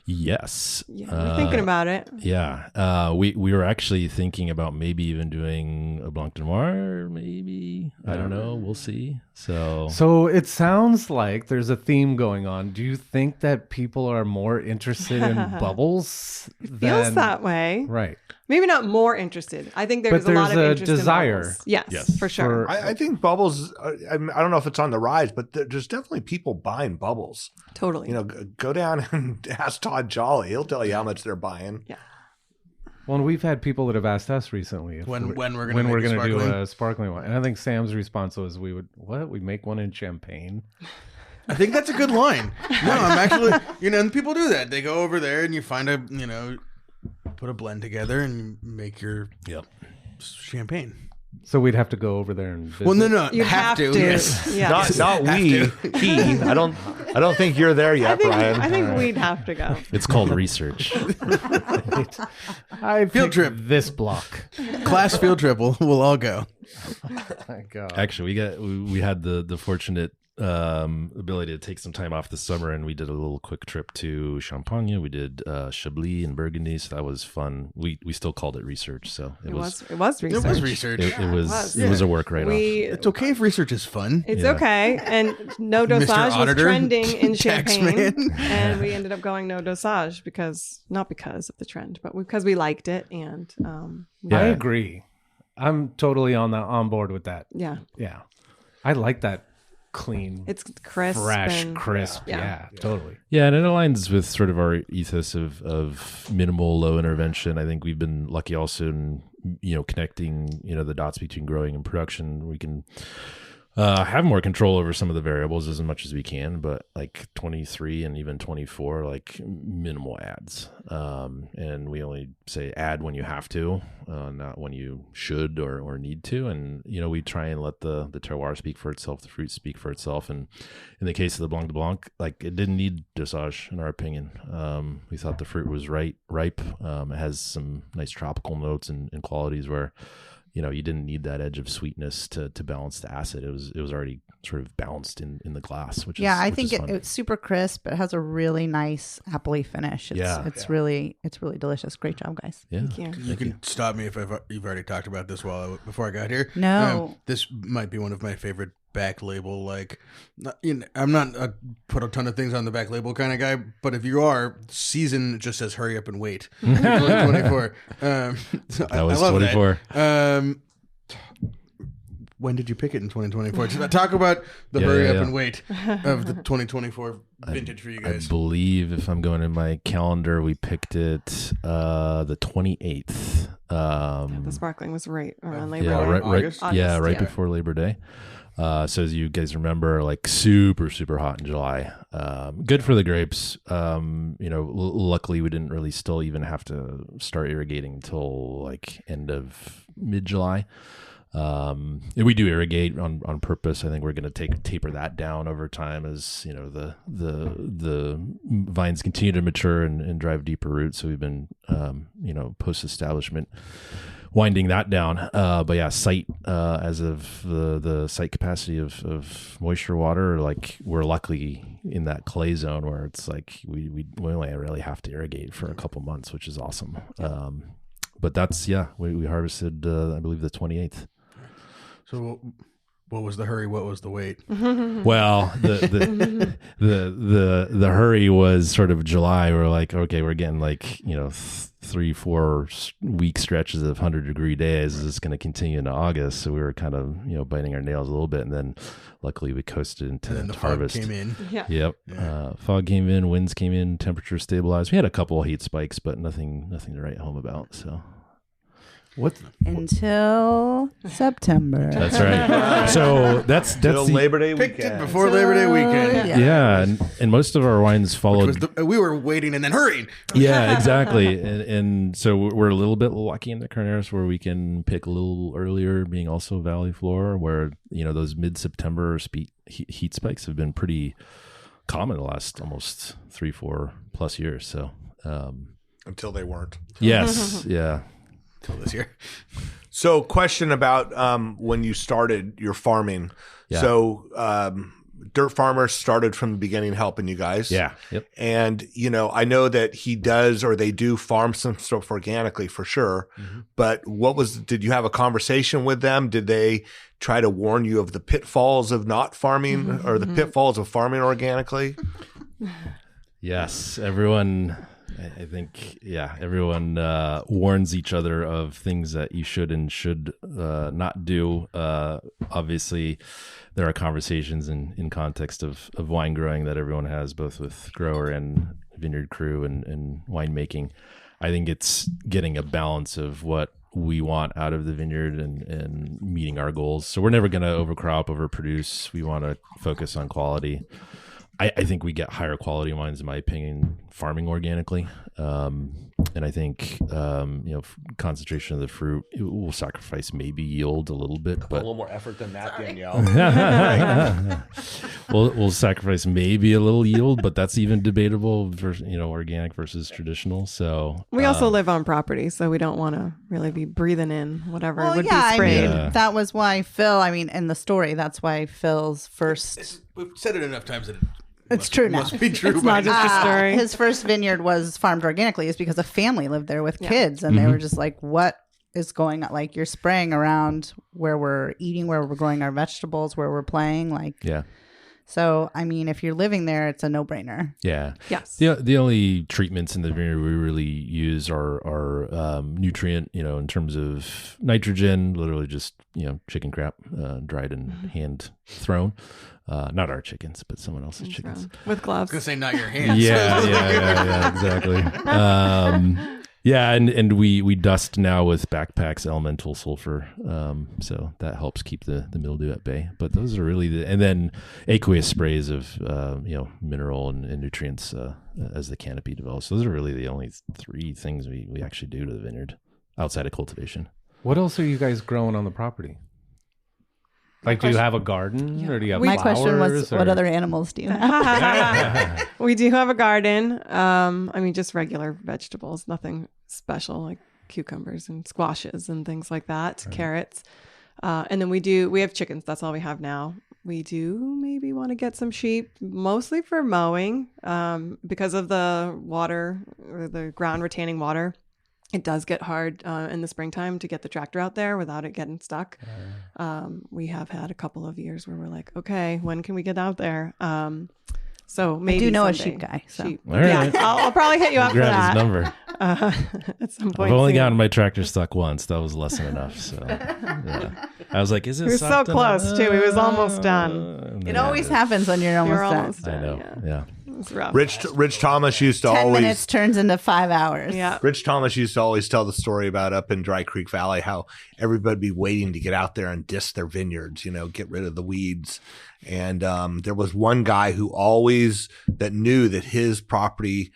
yes. Yeah, we're thinking about it. Yeah. We were actually thinking about maybe even doing a Blanc de Noir, maybe. I don't know. We'll see. So it sounds like there's a theme going on. Do you think that people are more interested in bubbles? Feels that way. Right. Maybe not more interested. I think there's a lot of there's a interest in desire. bubbles. Yes, Yes. for sure. I think bubbles. I don't know if it's on the rise, but there's definitely people buying bubbles. Totally. Go down and ask Todd Jolly. He'll tell you how much they're buying. Yeah. Well, and we've had people that have asked us recently if When we're when we're going going to to do a sparkling one. And I think Sam's response was, we make one in champagne. I think that's a good line. No, I'm actually, and people do that. They go over there and you find put a blend together and make your champagne. So we'd have to go over there and visit. Well, no, You have to. Yes. Yeah. Not we. He. I don't think you're there yet, Brian. I think we'd have to go. It's called research. I Field trip. this block. Class field trip. We'll all go. My God. Actually, we had the fortunate ability to take some time off this summer, and we did a little quick trip to Champagne. We did Chablis and Burgundy, so that was fun. We still called it research, so it was research. It was research. it was a work write-off. It's okay if research is fun. It's okay. And no dosage was Auditor, trending in tax Champagne. man. And we ended up going no dosage not because of the trend, but because we liked it. And Yeah. I agree. I'm totally on board with that. yeah, Yeah. I like that clean, it's crisp. fresh, and, crisp. Yeah. Yeah, totally. Yeah, and it aligns with sort of our ethos of minimal, low intervention. I think we've been lucky also in, connecting, the dots between growing and production. We can have more control over some of the variables as much as we can, but like 23 and even 24, like minimal ads. And we only say add when you have to, not when you should or need to. And, we try and let the terroir speak for itself, the fruit speak for itself. And in the case of the Blanc de Blanc, like it didn't need dosage in our opinion. We thought the fruit was ripe. It has some nice tropical notes and qualities where, you didn't need that edge of sweetness to balance the acid. It was already sort of balanced in the glass, which Yeah, is I which think is fun. it's super crisp. It has a really nice appley finish. It's really delicious. Great job, guys. Yeah. Thank you. You can stop me if you've already talked about this before I got here. No. This might be one of my favorite back label. I'm not a put a ton of things on the back label kind of guy, but if you are, season just says hurry up and wait. 2024. That was I love 24. That. When did you pick it in 2024? Just talk about the hurry up and wait of the 2024 vintage for you guys. I believe if I'm going in my calendar, we picked it the 28th. The sparkling was right around Labor Yeah, Day. right, August? right before Labor Day. So as you guys remember, like super, super hot in July. Good for the grapes. Luckily we didn't really still even have to start irrigating until like end of mid-July. We do irrigate on purpose. I think we're going to taper that down over time as the vines continue to mature and drive deeper roots. So we've been post establishment winding that down. But yeah, site as of the site capacity of moisture water, like we're luckily in that clay zone where it's like we only really have to irrigate for a couple months, which is awesome. But that's we harvested I believe the 28th. So what was the hurry? What was the wait? Well, the hurry was sort of July. We're like, okay, we're getting like 3-4 week stretches of 100-degree days. Is this going to continue into August? So we were kind of biting our nails a little bit, and then luckily we coasted into And then the harvest. fog came in. Yeah. Yep. Fog came in, winds came in, temperature stabilized. We had a couple of heat spikes, but nothing to write home about. So. Until September. That's right. So that's Till the, Labor Day Picked weekend. it before Labor Day weekend. yeah, and most of our wines followed. We were waiting and then hurrying. Yeah, exactly. And so we're a little bit lucky in the Carneros where we can pick a little earlier, being also Valley Floor, where those mid-September heat spikes have been pretty common the last almost 3-4 plus years. So Until they weren't. yes, yeah. Till this year. So, question about when you started your farming. Yeah. So, Dirt Farmer started from the beginning helping you guys. Yeah. Yep. And, I know that he does or they do farm some stuff organically for sure. Mm-hmm. But did you have a conversation with them? Did they try to warn you of the pitfalls of not farming or the pitfalls of farming organically? Yes. Everyone... I think, everyone warns each other of things that you should and should not do. Obviously, there are conversations in context of wine growing that everyone has, both with grower and vineyard crew and winemaking. I think it's getting a balance of what we want out of the vineyard and meeting our goals. So we're never going to overcrop, overproduce. We want to focus on quality. I think we get higher quality wines, in my opinion, farming organically. And I think, concentration of the fruit, it will sacrifice maybe yield a little bit, A but little more effort than that, Danielle. we'll sacrifice maybe a little yield, but that's even debatable versus, organic versus traditional. So We also live on property, so we don't want to really be breathing in whatever would be I sprayed. mean, that was why Phil, in the story, that's why Phil's first... We've said it enough times that It's true now. must be true. It's not just a story. His first vineyard was farmed organically is because a family lived there with kids, and they were just like, what is going on? Like, you're spraying around where we're eating, where we're growing our vegetables, where we're playing. Like, yeah. So, if you're living there, it's a no-brainer. Yeah. Yes. The only treatments in the vineyard we really use are nutrient, in terms of nitrogen, literally just, chicken crap, dried and hand thrown. Not our chickens, but someone else's chickens. With I gloves. was gonna say not your hands. Yeah, exactly. And we dust now with backpacks elemental sulfur, so that helps keep the mildew at bay. But those are really and then aqueous sprays of mineral and nutrients as the canopy develops. Those are really the only three things we actually do to the vineyard outside of cultivation. What else are you guys growing on the property? Like, do you have a garden or do you have My flowers? question was, what other animals do you have? We do have a garden. Just regular vegetables, nothing special like cucumbers and squashes and things like that, carrots. And then we have chickens. That's all we have now. We do maybe want to get some sheep, mostly for mowing, because of the water or the ground retaining water. It does get hard in the springtime to get the tractor out there without it getting stuck. We have had a couple of years where we're like, okay, when can we get out there? So maybe I do know someday. a sheep guy. So. Sheep. All right. Yeah, I'll probably hit you up for Grab that his number. at some point. I've only soon. gotten my tractor stuck once. That was less than enough. So yeah. I was like, is it He was soft so close, enough? too. He was almost done. And It then- always happens when you're You're almost done. almost I done. know. Yeah. Yeah. It's rough. Rich Thomas used to 10 always minutes turns into 5 hours. Yeah. Rich Thomas used to always tell the story about up in Dry Creek Valley how everybody would be waiting to get out there and disc their vineyards, get rid of the weeds. And there was one guy who always knew that his property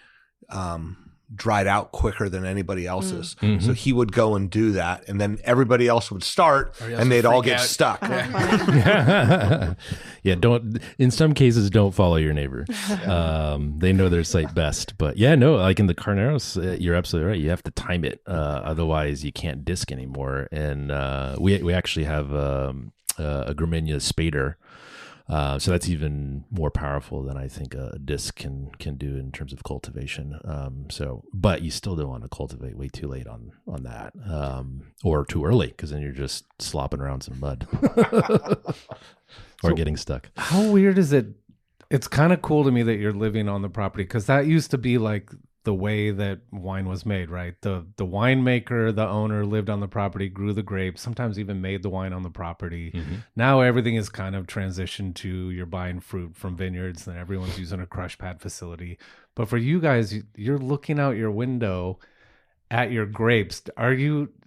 dried out quicker than anybody else's. Mm-hmm. So he would go and do that. And then everybody else would start and they'd all get stuck. Yeah, in some cases don't follow your neighbor. They know their site best. But yeah, no, like in the Carneros, you're absolutely right. You have to time it. Otherwise you can't disc anymore. And we actually have a Graminia spader. So that's even more powerful than I think a disc can do in terms of cultivation. But you still don't want to cultivate way too late on that, or too early, because then you're just slopping around some mud or getting stuck. How weird is it? It's kind of cool to me that you're living on the property, because that used to be like the way that wine was made, right? The winemaker, the owner lived on the property, grew the grapes, sometimes even made the wine on the property. Mm-hmm. Now everything is kind of transitioned to you're buying fruit from vineyards and everyone's using a crush pad facility. But for you guys, you're looking out your window at your grapes.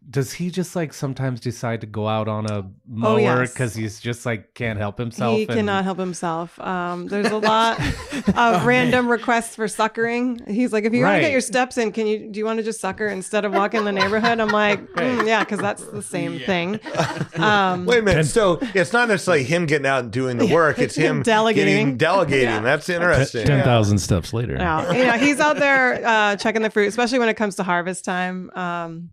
Does he just like sometimes decide to go out on a mower yes. because he's just like can't help himself? He cannot help himself. There's a lot of random requests for suckering. He's like, if you want to get your steps in, do you want to just sucker instead of walk in the neighborhood? I'm like, yeah, because that's the same thing. Wait a minute. So it's not necessarily him getting out and doing the work. It's him Delegating. Delegating. That's interesting. 10,000 steps later. Yeah, he's out there checking the fruit, especially when it comes to harvest time.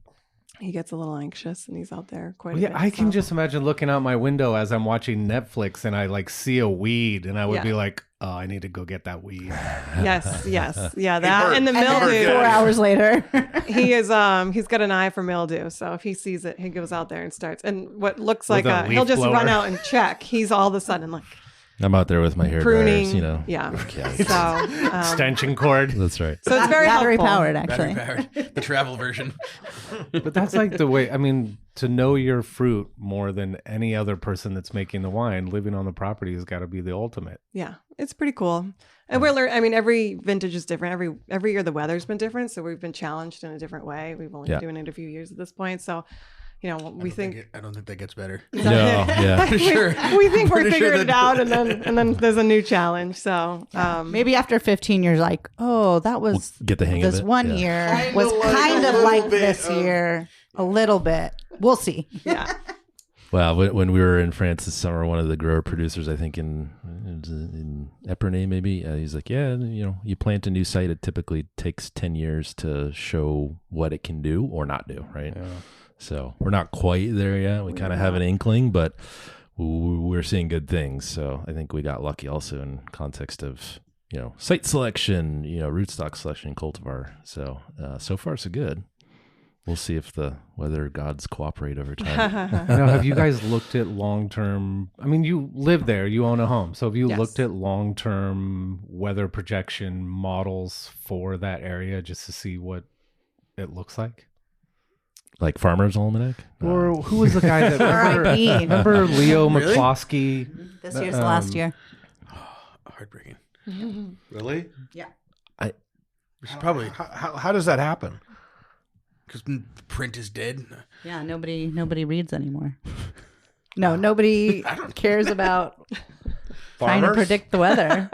He gets a little anxious and he's out there quite a bit. I can just imagine looking out my window as I'm watching Netflix and I like see a weed and I would be like, oh, I need to go get that weed. Yes. Yeah, that and the mildew. 4 hours later. He's got an eye for mildew. So if he sees it, he goes out there and starts. And what looks like a he'll leaf just blower. run out and check. He's all of a sudden like I'm out there with my hair pruning. dryers, Yeah. Okay. So Extension cord. That's right. it's very battery helpful. powered, actually. Battery powered. The travel version. But that's like the way, to know your fruit more than any other person that's making the wine, living on the property has got to be the ultimate. Yeah, it's pretty cool. And we're learning. Every vintage is different. Every year the weather's been different, so we've been challenged in a different way. We've only been doing it a few years at this point, so we think. I don't think that gets better. No, yeah. Sure. We think we're Pretty sure figuring it that- out, and then there's a new challenge. So Maybe after 15 years, like, oh, that was Get the hang of this it. one Yeah. year was kind of like this year, a little bit. We'll see. yeah. Well, when we were in France this summer, one of the grower producers, I think in Epernay maybe, he's like, yeah, you plant a new site, it typically takes 10 years to show what it can do or not do, right? Yeah. So we're not quite there yet. We kind of have an inkling, but we're seeing good things. So I think we got lucky also in context of, site selection, rootstock selection, cultivar. So, so far so good. We'll see if the weather gods cooperate over time. Now, have you guys looked at long-term? I mean, you live there, you own a home. So have you Yes. looked at long-term weather projection models for that area just to see what it looks like? Like Farmer's Almanac? Or who was the guy that R.I.P. remember Leo Really? McCloskey? This year's the last year. Heartbreaking. Really? Yeah. We should probably How does that happen? because print is dead. Yeah, nobody reads anymore. No, nobody cares about trying to Farmers? predict the weather,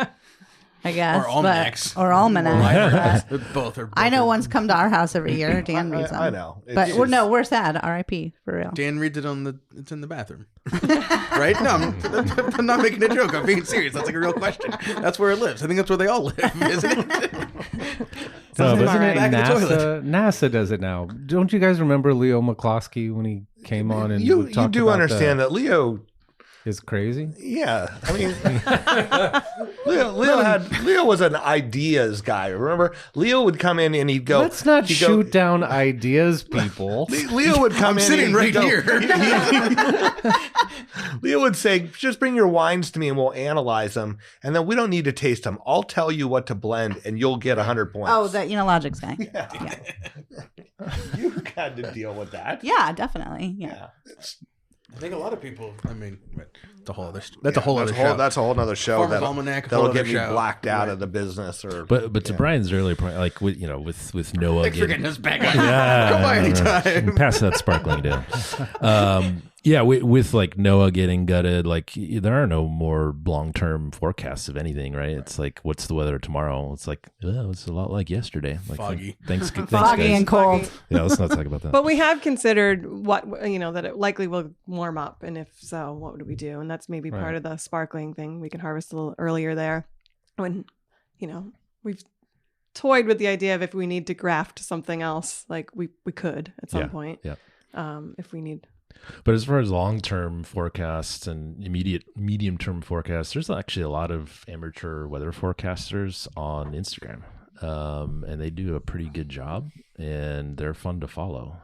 I guess. Or almanacs. Or almanacs. Both are. I know one's come to our house every year. Dan reads them. I know. But we're sad. R.I.P. for real. Dan reads it it's in the bathroom. Right? No, I'm not making a joke. I'm being serious. That's like a real question. That's where it lives. I think that's where they all live, isn't it? No, Sounds isn't it Back in the NASA? NASA does it now. Don't you guys remember Leo McCloskey when he came on and You talked do about understand that Leo. is crazy? Yeah, I mean, Leo was an ideas guy. Remember, Leo would come in and he'd go. Let's not he'd shoot go, down ideas, people. Leo would come I'm in. sitting and right he'd go- here. Leo would say, "Just bring your wines to me, and we'll analyze them. And then we don't need to taste them. I'll tell you what to blend, and you'll get 100 points." Oh, the Enologics guy. You had to deal with that. Yeah, definitely. Yeah. I think a lot of people. I mean, that's a whole other. That's a whole other show. That's a whole other show. Farmer's That'll, Almanac, that'll whole get other me show. blacked out Right. of the business. Or But to Brian's earlier point, like with Noah Thanks for getting getting us back on. Yeah, Come by no, anytime. pass that sparkling down. With like Noah getting gutted, like there are no more long-term forecasts of anything, right? It's like, what's the weather tomorrow? It's like, it's a lot like yesterday. Like Foggy. Thanks, Foggy guys. and cold. Yeah, let's not talk about that. But we have considered that it likely will warm up, and if so, what would we do? And that's maybe part Right. of the sparkling thing. We can harvest a little earlier there. When we've toyed with the idea of if we need to graft something else, like we could at some point. Yeah. If we need. But as far as long-term forecasts and medium-term forecasts, there's actually a lot of amateur weather forecasters on Instagram, and they do a pretty good job, and they're fun to follow.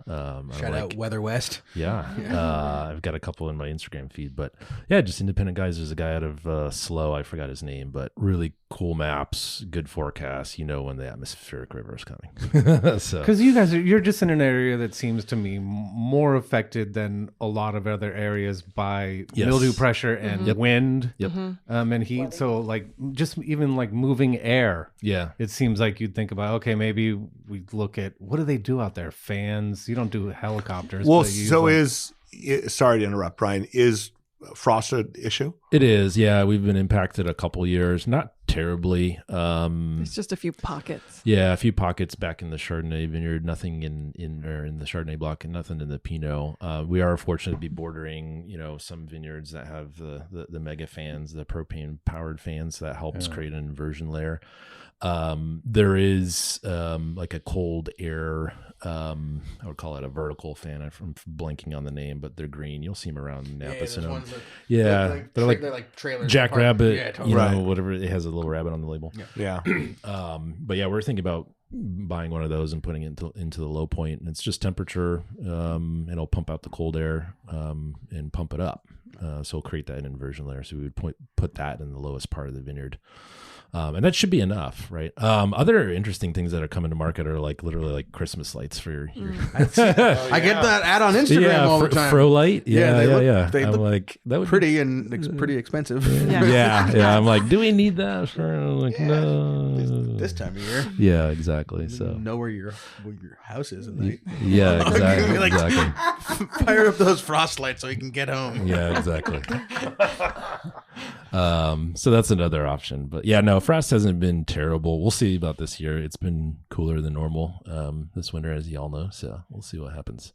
Shout out Weather West. Yeah. I've got a couple in my Instagram feed, but yeah, just independent guys. There's a guy out of Slow, I forgot his name, but really cool maps, good forecasts. When the atmospheric river is coming. So Because you're just in an area that seems to me more affected than a lot of other areas by Yes. mildew pressure and wind Yep. and heat. So like just even like moving air, yeah, it seems like you'd think about, okay, maybe we look at what do they do out there? Fans. You don't do helicopters. Well, but you use, so like- sorry to interrupt, Brian. Is frost an issue? it is. Yeah, we've been impacted a couple years, not terribly. It's just a few pockets. Yeah, a few pockets back in the Chardonnay vineyard, nothing in the Chardonnay block, and nothing in the Pinot. We are fortunate to be bordering, some vineyards that have the mega fans, the propane powered fans that helps create an inversion layer. There is like a cold air, I would call it a vertical fan. I'm blanking on the name, but they're green. You'll see them around Napa Sonoma. Yeah, they're like trailers. Jackrabbit, Yeah, totally. whatever. It has a little rabbit on the label. Yeah. But yeah, we're thinking about buying one of those and putting it into the low point. And it's just temperature, and it'll pump out the cold air and pump it up. So it'll create that inversion layer. So we would put that in the lowest part of the vineyard. And that should be enough, right? Other interesting things that are coming to market are like literally like Christmas lights for your I get that ad on Instagram all the time. Fro light. Yeah, they look- yeah. they I'm look like, that would be pretty and pretty expensive. yeah. I'm like, do we need that? I'm like, no. This time of year. Yeah, exactly. So Know where your house is at night. yeah, exactly. Like- exactly. Fire up those frost lights so you can get home. Yeah, exactly. So that's another option. But yeah, no, frost hasn't been terrible. We'll see about this year. It's been cooler than normal this winter, as y'all know. So we'll see what happens.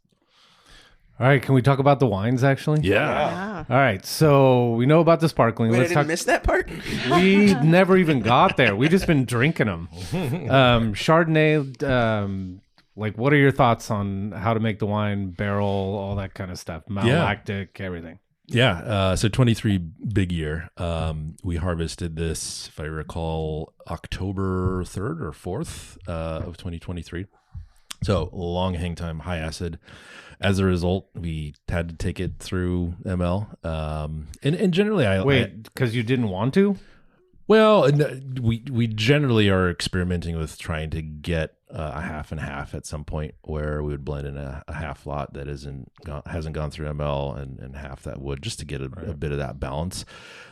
All right, can we talk about the wines, actually? Yeah. All right, so we know about the sparkling. Wait, I Let's didn't talk. miss that part? We never even got there. We just been drinking them. Chardonnay, like, what are your thoughts on how to make the wine, barrel, all that kind of stuff, malolactic, everything? Yeah. So 23 big year. We harvested this, if I recall, October 3rd or 4th of 2023. So long hang time, high acid. As a result, we had to take it through ML. And generally, Wait, because you didn't want to? Well, we generally are experimenting with trying to get a half and half at some point, where we would blend in a half lot that hasn't gone through ML and half that would, just to get a bit of that balance.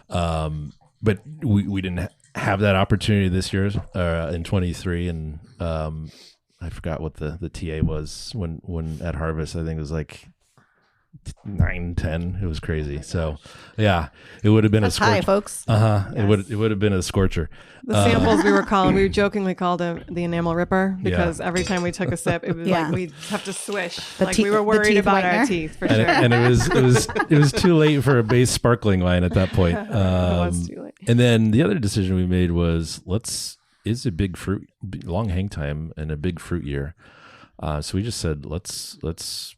But we didn't have that opportunity this year in 23, and I forgot what the TA was when at harvest. I think it was like 9, 10. It was crazy. So yeah, it would have been That's a scorcher. high, folks. It would have been a scorcher. The samples we jokingly called it the enamel ripper, because every time we took a sip, it was like we'd have to swish. We were worried about our teeth for sure. And it was too late for a base sparkling wine at that point. It was too late. And then the other decision we made was is a big fruit, long hang time and a big fruit year. So we just said, let's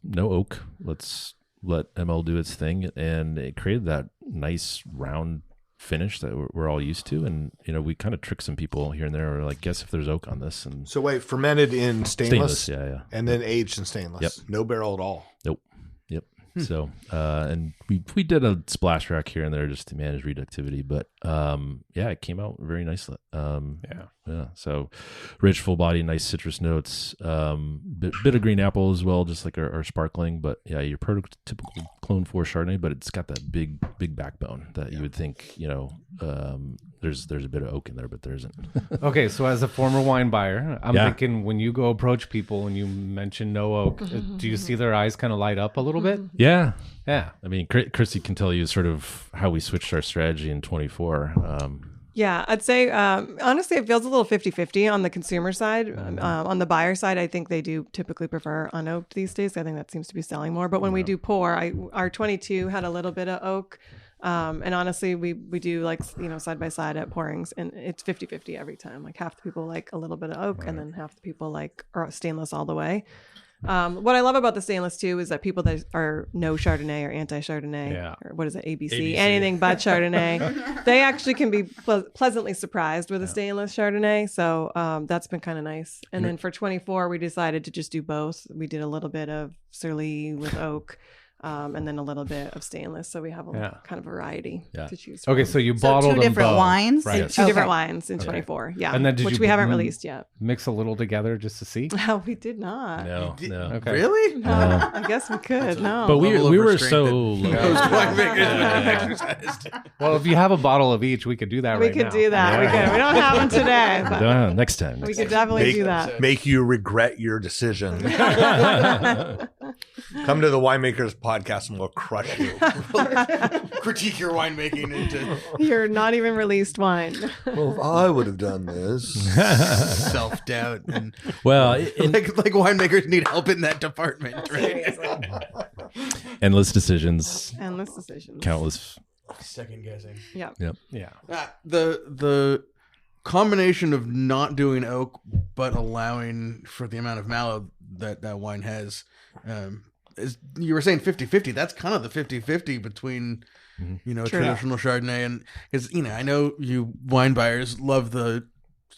no oak. Let's let ML do its thing. And it created that nice round finish that we're all used to. And, we kind of tricked some people here and there. We're like, guess if there's oak on this. And So wait, fermented in stainless? Yeah. And then aged in stainless? Yep. No barrel at all? Nope. Yep. So, and we did a splash rack here and there just to manage reductivity, but it came out very nicely. Yeah. So rich, full body, nice citrus notes, bit of green apple as well, just like our sparkling. But yeah, your prototypical Clone 4 Chardonnay, but it's got that big backbone that you would think, there's a bit of oak in there, but there isn't. Okay, so as a former wine buyer, I'm thinking, when you go approach people and you mention no oak, do you see their eyes kind of light up a little bit? Yeah. Yeah. I mean, Chrissy can tell you sort of how we switched our strategy in 24. Yeah, I'd say, honestly, it feels a little 50-50 on the consumer side. On the buyer side, I think they do typically prefer unoaked these days. I think that seems to be selling more. But when we do pour, our 22 had a little bit of oak. And honestly, we do side by side at pourings, and it's 50-50 every time. Like half the people like a little bit of oak, and then half the people like stainless all the way. What I love about the stainless too is that people that are no Chardonnay or anti-Chardonnay, or what is it, ABC, anything but Chardonnay, they actually can be pleasantly surprised with a stainless Chardonnay. So that's been kind of nice. And then for 24, we decided to just do both. We did a little bit of Surly with oak. And then a little bit of stainless, so we have a kind of variety to choose from. Okay, so you bottled two different them both, wines, right? Two different wines in 24, And then which we haven't released yet. Mix a little together just to see. No, we did not. No. Okay. Really? No, I guess we could. No, But we were restraint so that low. most winemakers exercised. Well, if you have a bottle of each, we could do that we right could now. do that. We could. We don't have them today, but Next time. we could definitely do that. Make you regret your decision. Come to the Winemakers podcast and we'll crush you. Critique your winemaking into Your not even released wine. Well, if I would have done this. self-doubt and Well, like winemakers need help in that department, right? endless decisions, Endless decisions. countless. Second guessing. Yeah. Yep. Yeah. The combination of not doing oak but allowing for the amount of mallow that wine has is, you were saying 50-50. That's kind of the 50-50 between traditional Chardonnay and, because I know you wine buyers love the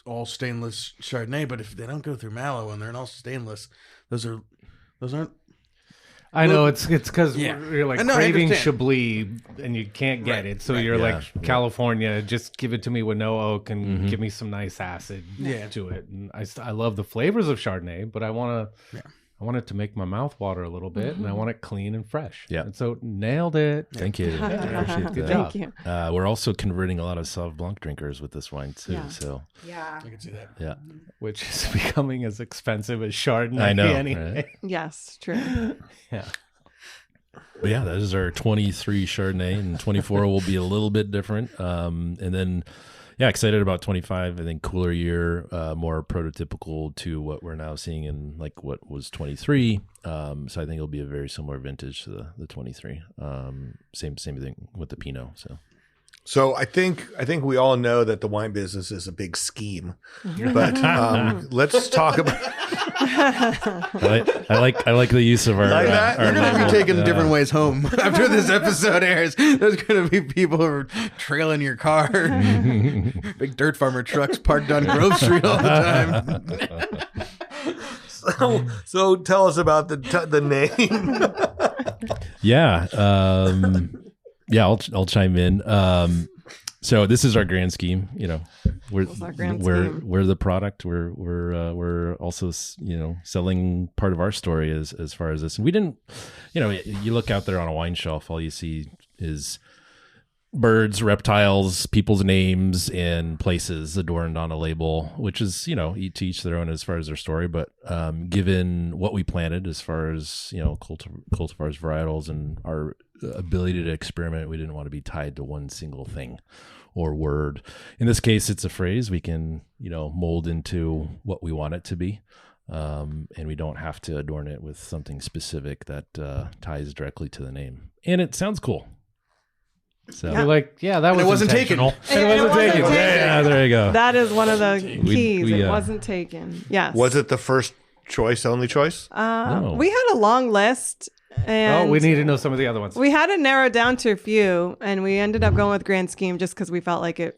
all stainless Chardonnay, but if they don't go through mallow and they're all stainless, those aren't. I know it's because Yeah. you're like No, I craving understand. Chablis and you can't get it, so you're like California. Just give it to me with no oak and give me some nice acid to it. And I love the flavors of Chardonnay, but I want it to make my mouth water a little bit, and I want it clean and fresh. Yeah. And so nailed it. Thank you. I appreciate Good that. job. Thank you. We're also converting a lot of Sauv Blanc drinkers with this wine too. Yeah. So Yeah. I can see that. yeah, Which is becoming as expensive as Chardonnay. I know. Anyway. Right? Yes, true. Yeah. But yeah, that is our 23 Chardonnay, and 24 will be a little bit different. And then, yeah, excited about 25. I think cooler year, more prototypical to what we're now seeing in like what was 23. So I think it'll be a very similar vintage to the 23. Same thing with the Pinot. So I think we all know that the wine business is a big scheme, but let's talk about. I like the use of our. Like that? You're going to be taking different ways home after this episode airs. There's going to be people who are trailing your car. Big dirt farmer trucks parked on Grove Street all the time. So tell us about the name. Yeah. Yeah, I'll chime in. So this is our grand scheme. You know, we're the product. We're also selling part of our story as far as this. And we didn't, you look out there on a wine shelf, all you see is birds, reptiles, people's names, and places adorned on a label, which is to each their own as far as their story. But given what we planted as far as cultivars, varietals, and our ability to experiment, we didn't want to be tied to one single thing or word. In this case, it's a phrase we can mold into what we want it to be, and we don't have to adorn it with something specific that ties directly to the name, and it sounds cool. So you're like, that was wasn't taken. It wasn't taken. Yeah, there you go. That is one of the keys. We, it wasn't taken. Yes. Was it the first choice, only choice? No. We had a long list. And we need to know some of the other ones. we had to narrow down to a few, and we ended up going with Grand Scheme just because we felt like it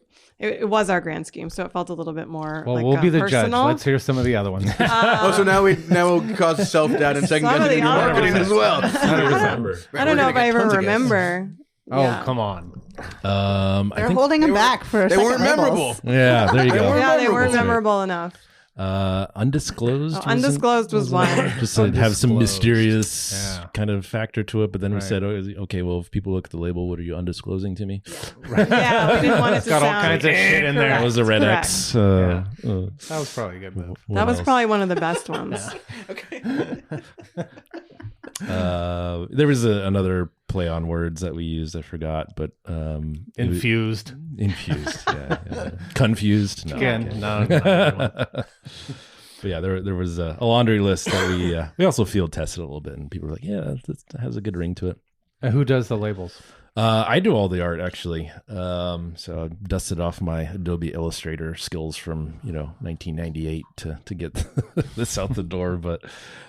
was our Grand Scheme, so it felt a little bit more. Well, like, we'll be the personal. judge. Let's hear some of the other ones. So now we'll cause self-doubt and second Some of guessing the your other marketing ones. as well. I don't know if I even remember. Oh, Yeah. come on. I They're think holding them back for They second weren't labels. memorable. yeah, there you go. Yeah, they weren't Memorable. memorable enough. Undisclosed. Undisclosed was one. Just to have some Undisclosed. mysterious Yeah. kind of factor to it, but then we Right. said, okay, well, if people look at the label, what are you undisclosing to me? Yeah, we didn't want it to Got all sound kinds of shit in there. That was a red Correct. X. That was probably a good move. That was probably one of the best ones. There was another play on words that we used. I forgot, but Infused. infused, yeah. Confused. No. Again, no. But yeah, there was a laundry list that we also field tested a little bit, and people were like, "Yeah, that has a good ring to it." And who does the labels? I do all the art actually. So I dusted off my Adobe Illustrator skills from 1998 to get this out the door. But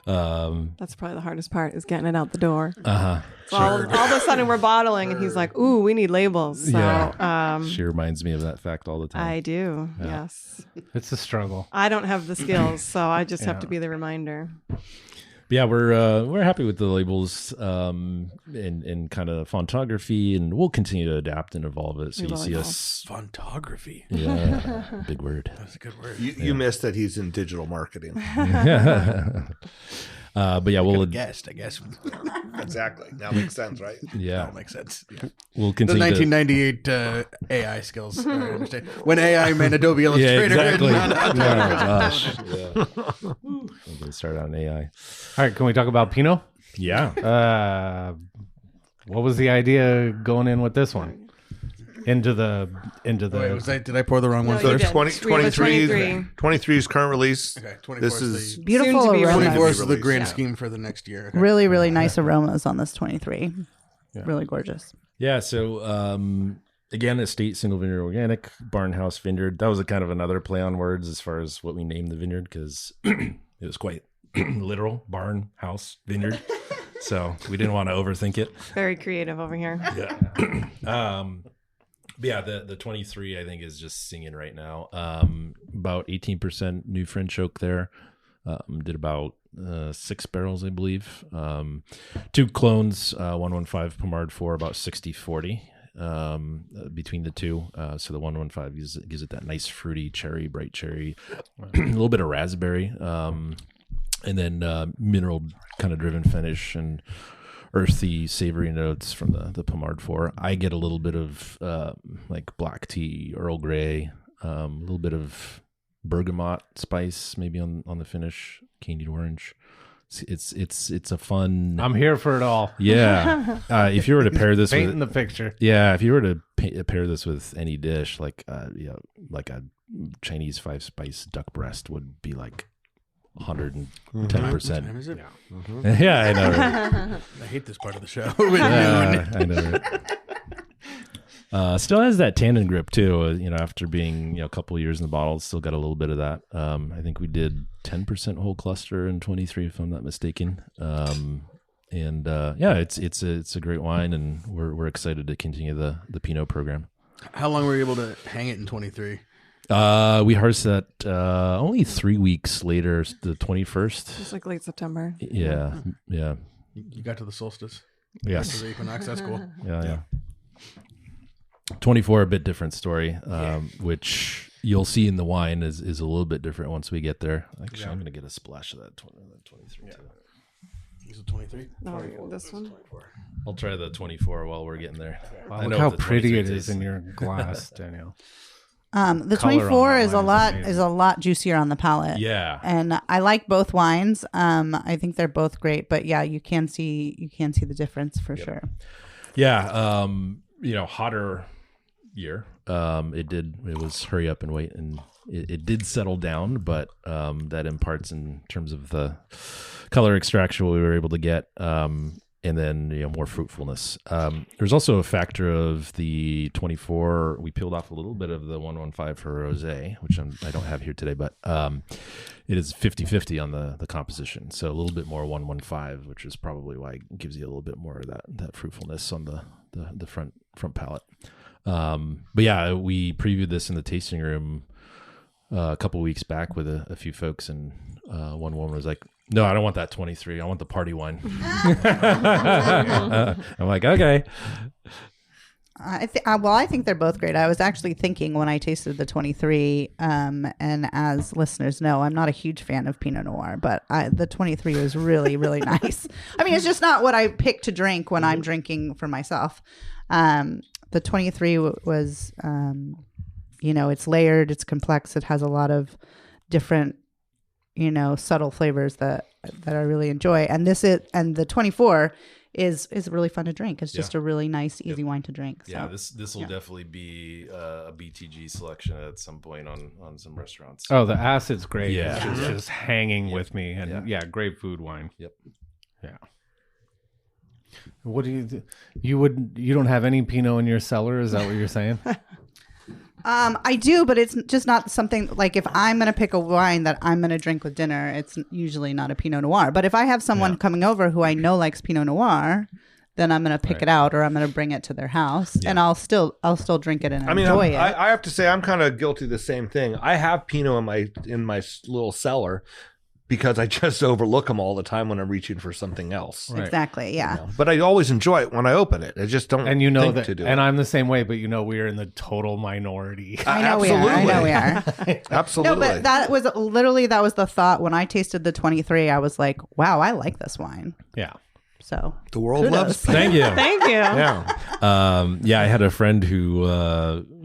That's probably the hardest part is getting it out the door. uh-huh. So all of a sudden we're bottling, and he's like, "Ooh, we need labels." So She reminds me of that fact all the time. I do. Yes, It's a struggle. I don't have the skills, so I just have to be the reminder. But yeah, we're happy with the labels and kind of fontography, and we'll continue to adapt and evolve it. So We you will see evolve. us, Fontography. yeah, big word. That's a good word. You missed that he's in digital marketing. But yeah, we'll Guessed, I guess. Exactly. Now makes sense, right? yeah, That makes sense. Yeah. we'll The continue. 1998 AI skills. I understand. When AI meant Adobe Yeah, Illustrator. exactly. and Oh not- gosh, yeah. I'm gonna start on AI. All right, can we talk about Pinot? Yeah. What was the idea going in with this one? Into the Wait, did I pour the wrong one No, you first? did. We have 23 23's current release. Okay, 24 This is is the Beautiful Soon to be aromas. 24 is the Release, grand yeah. scheme for the next year. Okay. Really, really nice aromas on this 23. Really gorgeous. Yeah. So again, estate single vineyard organic Barn House Vineyard. That was a kind of another play on words as far as what we named the vineyard, because it was quite literal, barn house vineyard. So we didn't want to overthink it. Very creative over here. Yeah. But yeah, the 23 I think is just singing right now. About 18% new French oak there. Did about 6 barrels, I believe. 2 clones, 115 Pomard 4, about 60-40 between the two. So the 115 gives it that nice fruity cherry, bright cherry, a little bit of raspberry, and then mineral kind of driven finish and earthy, savory notes from the Pomard 4. I get a little bit of like black tea, Earl Grey, a little bit of bergamot spice maybe on the finish, candied orange. It's a fun. I'm here for it all. Yeah. If you were to pair this Painting with the picture. Yeah, if you were to pair this with any dish, like like a Chinese 5-spice duck breast would be like 110%. Is it? Yeah, I know. Right? I hate this part of the show. I know. Right? Still has that tannin grip too. After being a couple of years in the bottle, it's still got a little bit of that. I think we did 10% whole cluster in 23, if I'm not mistaken. It's a great wine, and we're excited to continue the Pinot program. How long were you able to hang it in 23? We harvested that only 3 weeks later, the 21st. It's like late September. Yeah. You got to the solstice. Yes. To the equinox. That's cool. Yeah. 24, a bit different story, which you'll see in the wine is a little bit different once we get there. Actually, I'm going to get a splash of that 23 too. Is it 23? No, this one. I'll try the 24 while we're getting there. Wow, look how pretty it is in your glass, Danielle. The Color 24 on is that a wine lot a lot juicier on the palate. Yeah. And I like both wines. I think they're both great, but yeah, you can see the difference for sure. Yeah. Hotter year. It was hurry up and wait, and it did settle down, but that imparts in terms of the color extraction we were able to get. And then more fruitfulness. There's also a factor of the 24. We peeled off a little bit of the 115 for rosé, which I don't have here today, but it is 50-50 on the composition. So a little bit more 115, which is probably why it gives you a little bit more of that fruitfulness on the front palate. But yeah, we previewed this in the tasting room a couple of weeks back with a few folks, and one woman was like, "No, I don't want that 23. I want the party wine." I'm like, okay. I think they're both great. I was actually thinking when I tasted the 23, and as listeners know, I'm not a huge fan of Pinot Noir, but the 23 was really, really nice. I mean, it's just not what I pick to drink when I'm drinking for myself. The 23 was, it's layered, it's complex, it has a lot of different, subtle flavors that I really enjoy. And the 24 is really fun to drink. It's just a really nice, easy wine to drink. So. Yeah, this will definitely be a BTG selection at some point on some restaurants. Oh, the acid's great. Yeah. It's just hanging with me, and great food wine. Yep. Yeah. What do you don't have any Pinot in your cellar? Is that what you're saying? I do, but it's just not something like if I'm going to pick a wine that I'm going to drink with dinner, it's usually not a Pinot Noir. But if I have someone coming over who I know likes Pinot Noir, then I'm going to pick it out, or I'm going to bring it to their house, and I'll still drink it and enjoy it. I have to say I'm kind of guilty of the same thing. I have Pinot in my little cellar because I just overlook them all the time when I'm reaching for something else. Right. Exactly, yeah. But I always enjoy it when I open it. I just don't think to do it. And I'm the same way, but we're in the total minority. I know we are. Absolutely. No, but that was the thought when I tasted the 23. I was like, wow, I like this wine. Yeah. So the world loves Pinot. Thank you. Thank you. Yeah. I had a friend who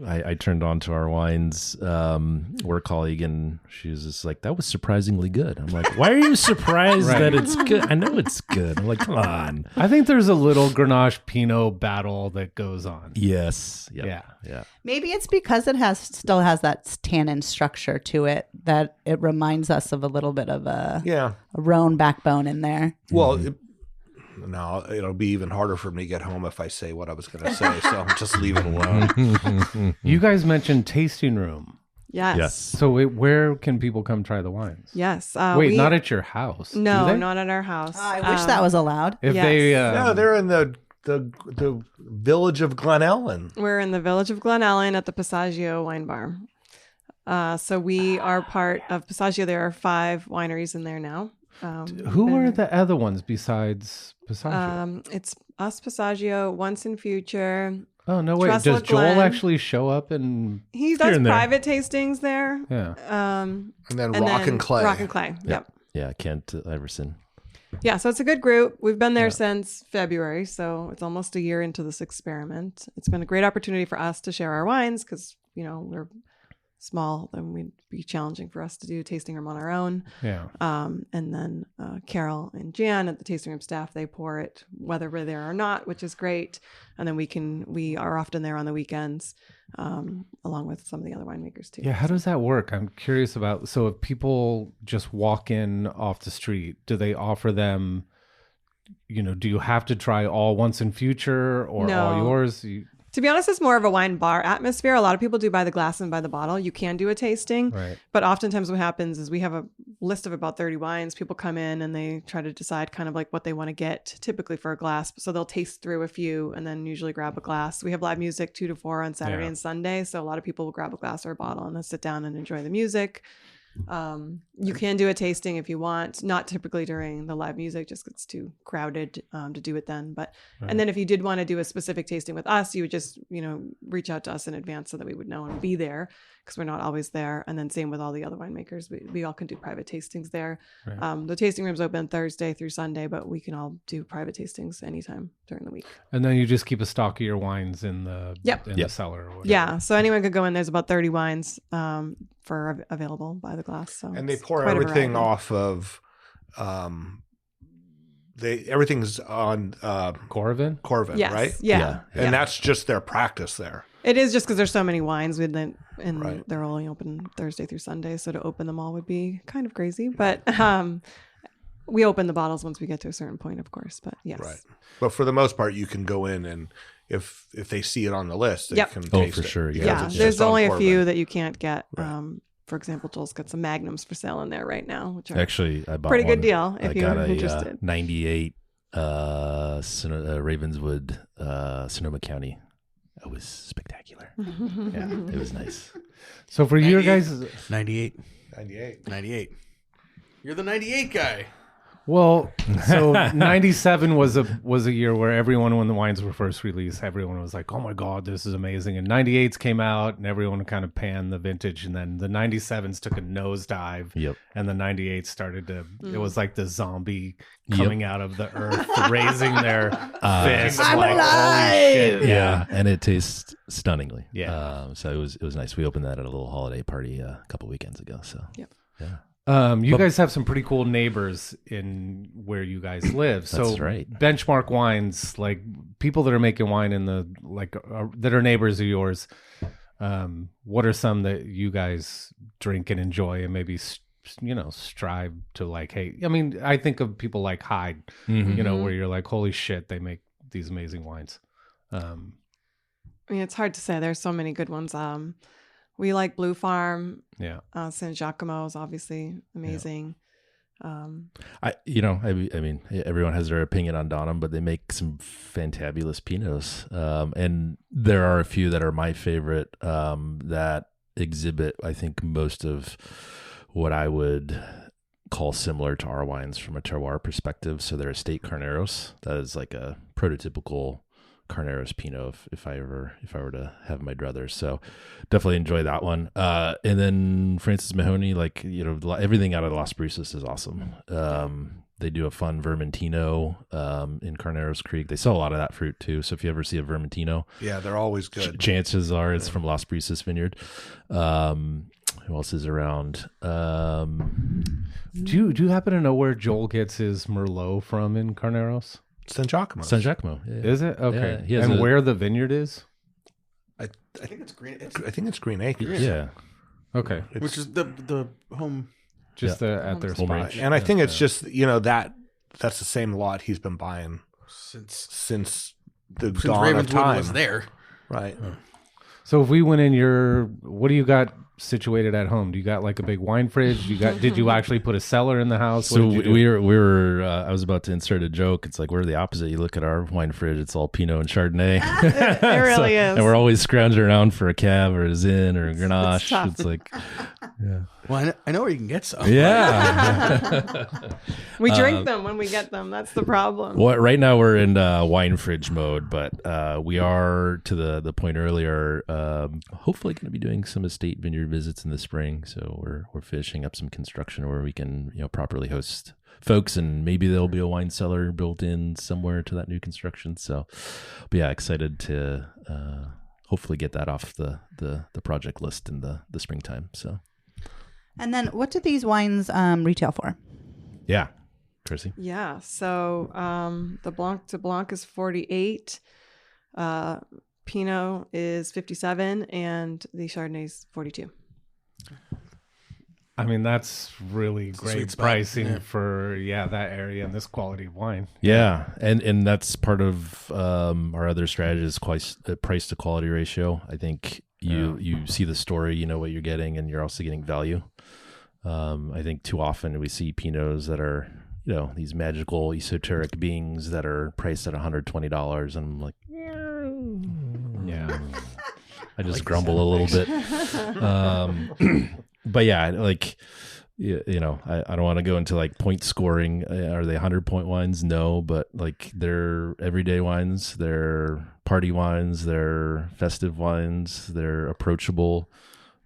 I turned on to our wines, work colleague, and she was just like, "That was surprisingly good." I'm like, "Why are you surprised that it's good? I know it's good." I'm like, "Come on." I think there's a little Grenache Pinot battle that goes on. Yes. Yep. Yeah. maybe it's because it still has that tannin structure to it that it reminds us of a little bit of a Rhone backbone in there. Well. No, it'll be even harder for me to get home if I say what I was going to say, so I'll just leave it alone. You guys mentioned tasting room. Yes. So where can people come try the wines? Yes. Wait, not at your house? No, not at our house. I wish that was allowed. If they, no, they're in the village of Glen Ellen. We're in the village of Glen Ellen at the Passaggio Wine Bar. So we are part of Passaggio. There are 5 wineries in there now. Who are the other ones besides Passaggio? It's us, Passaggio, Once in Future. Oh, no way. Tressel Does Joel Glen. actually show up and He does private tastings there. Yeah. And then Rock and Clay. Rock and Clay. Yep. Yeah, Kent Iverson. Yeah, so it's a good group. We've been there since February, so it's almost a year into this experiment. It's been a great opportunity for us to share our wines because, we're small, then we'd be challenging for us to do a tasting room on our own. Yeah. And then Carol and Jan at the tasting room staff, they pour it whether we're there or not, which is great. And then we are often there on the weekends, along with some of the other winemakers too. Yeah, how does that work? I'm curious about. So if people just walk in off the street, do they offer them? Do you have to try all once in future or No. all yours? To be honest, it's more of a wine bar atmosphere. A lot of people do by the glass and by the bottle. You can do a tasting, Right. but oftentimes what happens is we have a list of about 30 wines. People come in and they try to decide kind of like what they want to get, typically for a glass. So they'll taste through a few and then usually grab a glass. We have live music 2 to 4 on Saturday Yeah. and Sunday. So a lot of people will grab a glass or a bottle and then sit down and enjoy the music. You can do a tasting if you want, not typically during the live music, just 'cause it's too crowded to do it then. But and then if you did want to do a specific tasting with us, you would just reach out to us in advance so that we would know and be there, because we're not always there. And then same with all the other winemakers, we all can do private tastings there. Right. The tasting room's open Thursday through Sunday, but we can all do private tastings anytime during the week. And then you just keep a stock of your wines in the the cellar or whatever. Yeah, so anyone could go in. There's about 30 wines for available by the glass. So And they it's pour quite a everything variety. off of everything's on Corvin? Corvin, Yes, right? yeah. And that's just their practice there. It is just because there's so many wines, and Right. they're only open Thursday through Sunday, so to open them all would be kind of crazy. But we open the bottles once we get to a certain point, of course. But yes, Right. But for the most part, you can go in and if they see it on the list, they Yep. can Oh, taste for it. sure, yeah. yeah. It's There's just on only a Corvin. few that you can't get. Right. For example, Joel's got some Magnums for sale in there right now, which are Actually, I bought pretty good one. deal if I you're got a interested. 98 Ravenswood, Sonoma County. It was spectacular. Yeah, it was nice. So for your guys, 98. 98. 98. You're the 98 guy. well, so 97 was a year where everyone, when the wines were first released, everyone was like, "Oh my god, this is amazing!" And 98s came out, and everyone kind of panned the vintage, and then the 97s took a nosedive. Yep. And the 98s started to. It was like the zombie Yep. coming out of the earth, raising their fist. I'm like, alive! Holy shit! Yeah, and it tastes stunningly. Yeah. So it was nice. We opened that at a little holiday party a couple weekends ago. So Yep. yeah. You guys have some pretty cool neighbors in where you guys live. So That's right. Benchmark Wines, like people that are making wine in the that are neighbors of yours. What are some that you guys drink and enjoy, and maybe strive to like? Hey, I mean, I think of people like Hyde, Mhm. where you're like, holy shit, they make these amazing wines. I mean, it's hard to say. There's so many good ones. We like Blue Farm. Yeah. San Giacomo is obviously amazing. I mean, everyone has their opinion on Donham, but they make some fantabulous Pinots. And there are a few that are my favorite that exhibit, I think, most of what I would call similar to our wines from a terroir perspective. So their estate Carneros, that is like a prototypical Carneros Pinot if I were to have my druthers. So definitely enjoy that one. And then Francis Mahoney, everything out of Las Bruces is awesome. They do a fun Vermentino in Carneros Creek. They sell a lot of that fruit too. So if you ever see a Vermentino, Yeah, they're always good. chances are it's from Las Bruces Vineyard. Who else is around? Do you happen to know where Joel gets his Merlot from in Carneros? San Giacomo. San Giacomo. Yeah. Is it okay? Yeah, he has and a- where the vineyard is? I think it's green. I think it's Green Acres. Yeah. Okay, It's- Which is the home. just at their Home spot. range. and I think it's just that's the same lot he's been buying since the dawn of Ravenswood time. was there. Right. So if we went in what do you got situated at home? Do you got like a big wine fridge? Did you actually put a cellar in the house? What So did you do? we were. I was about to insert a joke. It's like we're the opposite. You look at our wine fridge; it's all Pinot and Chardonnay. It really is. And we're always scrounging around for a Cab or a Zin or a Grenache. tough. It's like, yeah, Well, I know where you can get some. yeah. We drink them when we get them. That's the problem. Well, right now we're in wine fridge mode, but we are to the point earlier. Hopefully, going to be doing some estate vineyard visits in the spring. So we're finishing up some construction where we can properly host folks, and maybe there'll be a wine cellar built in somewhere to that new construction. So, but yeah, excited to hopefully get that off the project list in the springtime. So, And then what do these wines retail for? yeah, Chrissy. Yeah. So the Blanc de Blanc is 48. Pinot is 57, and the Chardonnay is 42. I mean, that's really a great sweet spot, pricing yeah. for that area and this quality of wine. Yeah, and that's part of our other strategy is price to quality ratio. I think you see the story, you know what you're getting, and you're also getting value. I think too often we see Pinots that are, you know, these magical esoteric beings that are priced at $120, and I'm like, Yeah. I just grumble a little bit. But yeah, like, you know, I don't want to go into like point scoring. Are they 100-point wines? No, but like they're everyday wines, they're party wines, they're festive wines, they're approachable.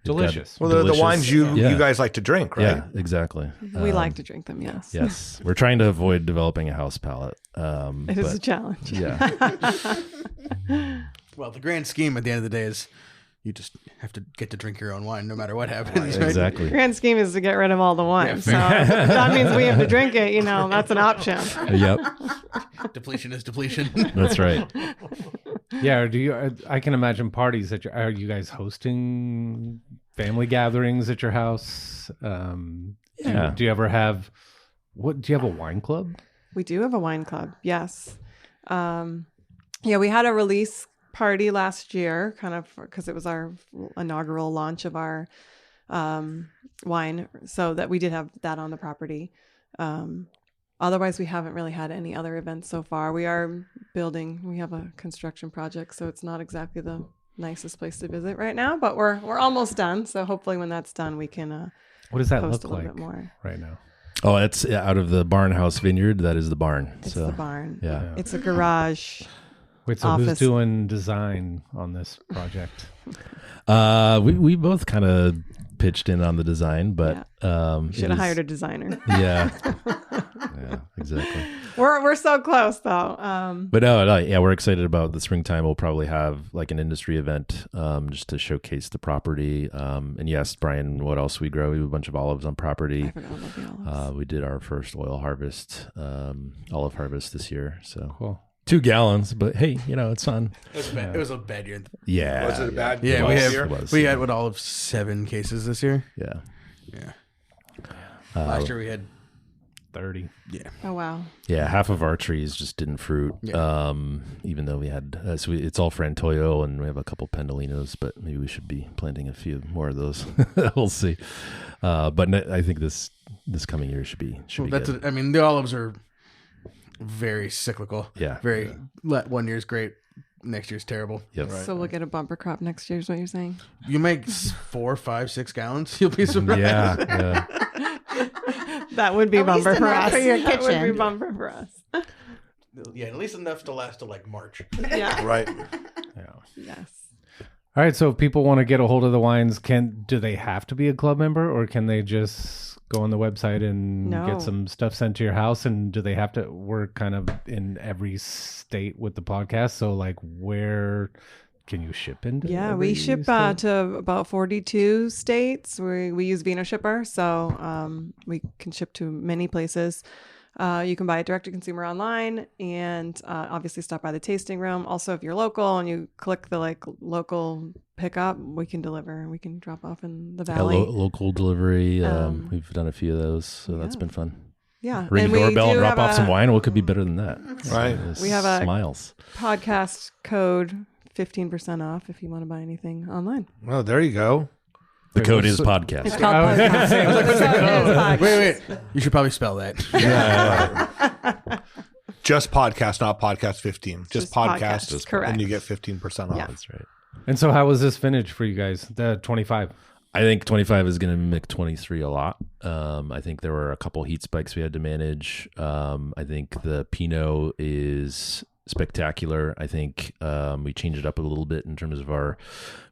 They've got Delicious. Well, the wines you guys like to drink, right? Yeah, exactly. We like to drink them, yes. Yes, we're trying to avoid developing a house palate. It is a challenge. Yeah. Well, the grand scheme at the end of the day is you just have to get to drink your own wine no matter what happens. Right? Exactly. Grand scheme is to get rid of all the wine. Yeah, So if that means we have to drink it, you know, that's an option. Yep, Depletion is depletion. that's right. Yeah. Or do you? I can imagine parties that are you guys hosting family gatherings at your house? Yeah. Do you ever have? Do you have a wine club? We do have a wine club, yes. Yeah, we had a release party last year, kind of because it was our inaugural launch of our wine, so that we did have that on the property. Otherwise, we haven't really had any other events so far. We are building. We have a construction project, so it's not exactly the nicest place to visit right now, but we're almost done. So hopefully, when that's done, we can What does that host look a little like bit more. right now? Oh, it's out of the Barn House Vineyard. That is the barn. It's so the barn. yeah. It's a garage. Wait, so who's Office. doing design on this project? We both kind of pitched in on the design, but Should have hired a designer. Yeah. Yeah, exactly. We're so close though. But no, yeah, we're excited about the springtime. We'll probably have like an industry event just to showcase the property. And yes, Brian, what else we grow? We have a bunch of olives on property. I forgot about the olives. We did our first olive harvest this year. So Cool. 2 gallons, but hey, you know, it's fun. It was a bad year. Yeah. Was it a bad Yeah, year? we had all of 7 cases this year. Yeah. Yeah. Last year we had 30. yeah. Oh wow. Yeah, half of our trees just didn't fruit. Yeah. Even though we had, it's all Frantoio and we have a couple Pendolinos, but maybe we should be planting a few more of those. We'll see. But I think this coming year should be good. I mean, the olives are very cyclical. Yeah. One year's great, next year's terrible. Yep. So we'll get a bumper crop next year is what you're saying? You make 4, 5, 6 gallons, you'll be surprised. Yeah. That would be At least bumper for enough us. for your That would be kitchen. bumper for us. Yeah, at least enough to last till like March. Yeah. Right. Yeah. Yes. All right. So if people want to get a hold of the wines, do they have to be a club member, or can they just go on the website and No. get some stuff sent to your house? And do they have to? We're kind of in every state with the podcast. So like, where can you ship into? Yeah, every we ship state? to about 42 states. We use Vino Shipper, so we can ship to many places. You can buy it direct to consumer online, and obviously stop by the tasting room. Also, if you're local and you click the local pickup, we can deliver. We can drop off in the valley. Local delivery. We've done a few of those, so that's been fun. Yeah, Ring and the we doorbell and do drop have off some a wine. What could be better than that? Right. We have a- smiles. podcast code 15% off if you want to buy anything online. Oh, there you go. The code is podcast. It's called podcast. Wait. You should probably spell that. Just podcast, not podcast 15. Just podcast. Just correct. And you get 15% off. Yeah. That's right. And so, how was this vintage for you guys? The 25. I think 25 is going to mimic 23 a lot. I think there were a couple heat spikes we had to manage. I think the Pinot is spectacular. I think we changed it up a little bit in terms of our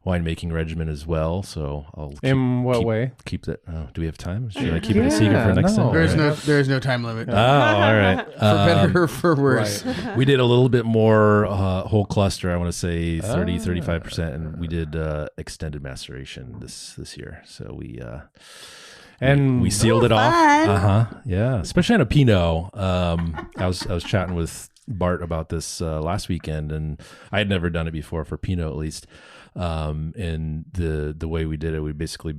winemaking regimen as well. So I'll In what way? keep that. Do we have time? Should I keep it a secret for next time? There is no time limit. Oh, all right. For better or for worse. Right. We did a little bit more whole cluster. I want to say 35%, and we did extended maceration this year. So we sealed it off. Yeah, especially on a Pinot. I was chatting with Bart about this last weekend, and I had never done it before for Pinot, at least. And the way we did it, we basically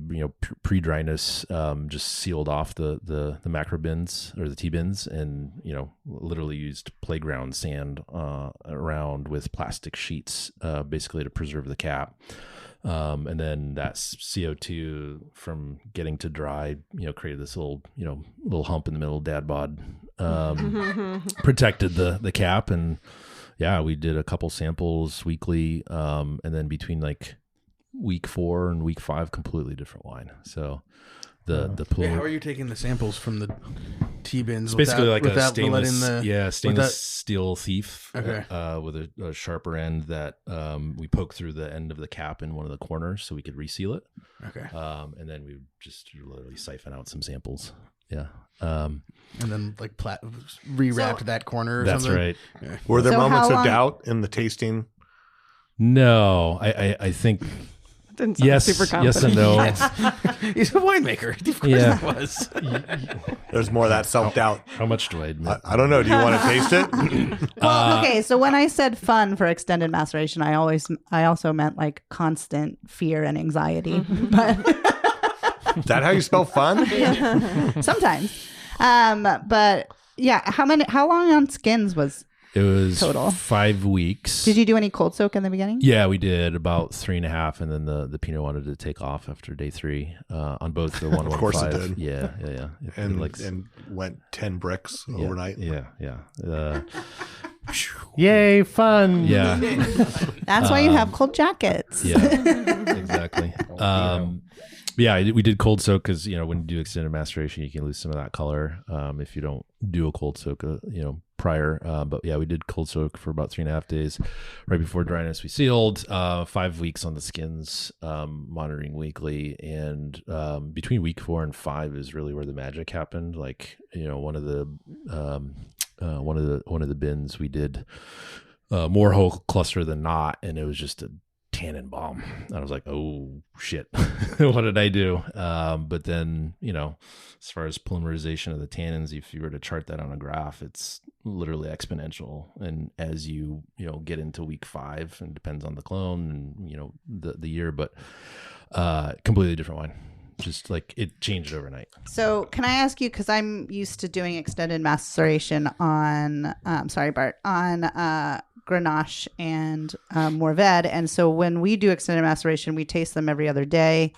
pre-dryness just sealed off the macro bins or the T bins, and literally used playground sand around with plastic sheets basically to preserve the cap. And then that CO2 from getting to dry, created this little hump in the middle, dad bod, protected the cap. And yeah, we did a couple samples weekly. And then between like week 4 and week 5, completely different wine. So the pool. How are you taking the samples from the T-bins? It's basically like a stainless steel thief, okay. With a sharper end that we poke through the end of the cap in one of the corners so we could reseal it. Okay. And then we would just literally siphon out some samples. Yeah. And then like rewrapped that corner or that's something? Right. Yeah. Were there moments of doubt in the tasting? No, I think Didn't sound yes, super confident. yes and no. He's a winemaker. Of course Yeah. he was. There's more of that self-doubt. How much do I admit? I don't know. Do you want to taste it? Well, okay. So when I said fun for extended maceration, I also meant like constant fear and anxiety. But Is that how you spell fun? sometimes. But yeah, how long on skins was It was total? 5 weeks. Did you do any cold soak in the beginning? Yeah, we did about 3.5, and then the Pinot wanted to take off after day 3 on both the 115. Of course it did. Yeah. And went 10 bricks overnight. Yeah. Yay, fun. Yeah. That's why you have cold jackets. Yeah, exactly. Yeah, we did cold soak because when you do extended maceration, you can lose some of that color if you don't do a cold soak, prior. But yeah, we did cold soak for about 3.5 days. Right before dryness, we sealed. 5 weeks on the skins, monitoring weekly, and between week 4 and 5 is really where the magic happened. Like one of the bins we did more whole cluster than not, and it was just a tannin bomb. I was like, oh shit, what did I do? But then, as far as polymerization of the tannins, if you were to chart that on a graph, it's literally exponential. And as you get into week 5, and depends on the clone and the year, but completely different wine. Just like it changed overnight. So can I ask you, because I'm used to doing extended maceration on, Bart, on Grenache and Mourvedre. And so when we do extended maceration, we taste them every other day.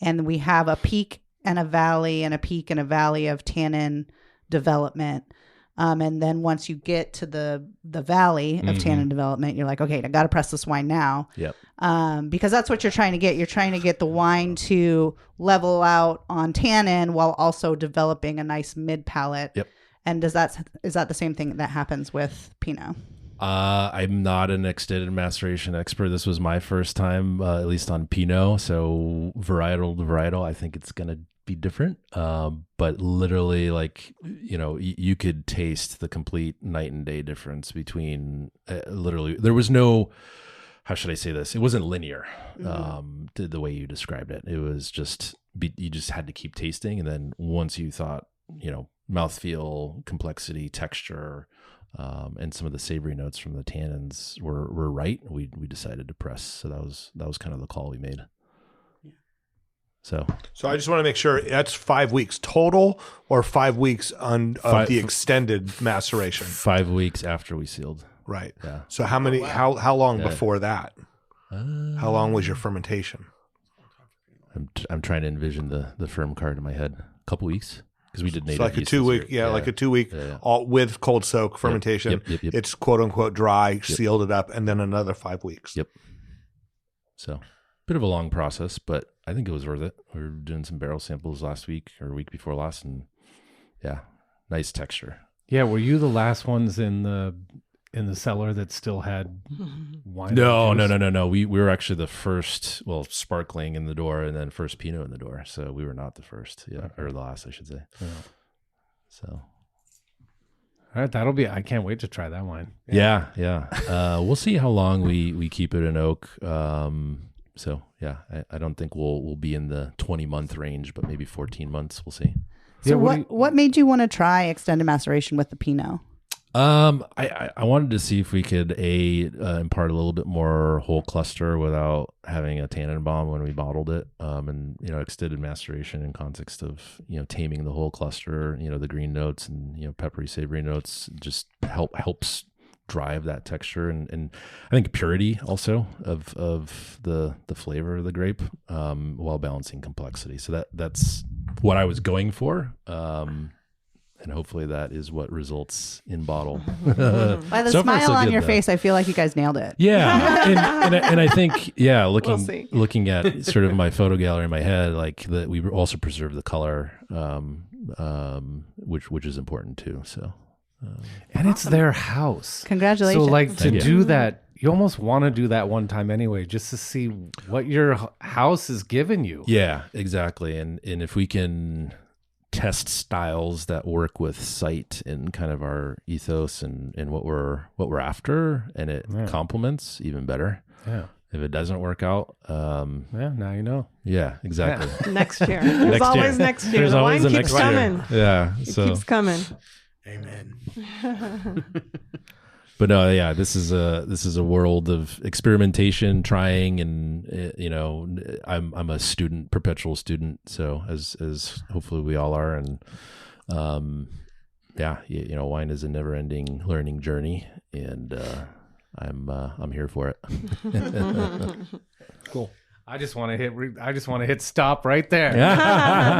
And we have a peak and a valley and a peak and a valley of tannin development. And then once you get to the valley of tannin development, you're like, okay, I got to press this wine now. Yep. Because that's what you're trying to get. You're trying to get the wine to level out on tannin while also developing a nice mid palate. Yep. And is that the same thing that happens with Pinot? I'm not an extended maceration expert. This was my first time, at least on Pinot. So varietal to varietal, I think it's going to be different. But literally, like, you could taste the complete night and day difference between literally. There was no, how should I say this? It wasn't linear, the way you described it. It was just, you just had to keep tasting. And then once you thought, mouthfeel, complexity, texture, and some of the savory notes from the tannins were right, we decided to press. So that was kind of the call we made. So I just want to make sure that's 5 weeks total, or 5 weeks of the extended maceration. 5 weeks after we sealed. Right. Yeah. So how long before that? How long was your fermentation? I'm trying to envision the firm card in my head. A couple weeks. Because we did native like a yeast 2 week, this year. like a 2 week, all with cold soak fermentation. Yep. It's quote unquote dry, sealed it up, and then another 5 weeks. Yep. So bit of a long process, but I think it was worth it. We were doing some barrel samples last week or week before last, and yeah, nice texture. Yeah, were you the last ones in the in the cellar that still had wine? No. and juice? We were actually the first, sparkling in the door and then first Pinot in the door. So we were not the first, or the last, I should say. Yeah. So. All right, I can't wait to try that wine. Yeah. We'll see how long we keep it in oak. So yeah, I don't think we'll be in the 20-month range, but maybe 14 months. We'll see. So what made you want to try extended maceration with the Pinot? I wanted to see if we could impart a little bit more whole cluster without having a tannin bomb when we bottled it. And extended maceration in context of taming the whole cluster. The green notes and peppery, savory notes just helps drive that texture and I think purity also of the flavor of the grape while balancing complexity. So that's what I was going for. And hopefully that is what results in bottle. By the smile on your face, I feel like you guys nailed it. Yeah, and I think We'll looking at sort of my photo gallery in my head, like that we also preserve the color, which is important too. So, and it's their house. Congratulations! So like Thank you. do that, you almost want to do that one time anyway, just to see what your house is giving you. yeah, exactly. And if we can test styles that work with site and kind of our ethos and what we're after, and it complements, even better. Yeah. If it doesn't work out, Now you know. yeah, exactly. Next year. There's always next year. There's The always wine a keeps next year. coming. Yeah, It so keeps coming. Amen. but no, yeah, this is a world of experimentation, trying, and I'm a student, perpetual student. So as hopefully we all are, and wine is a never-ending learning journey, and I'm here for it. Cool. I just want to hit stop right there. Yeah.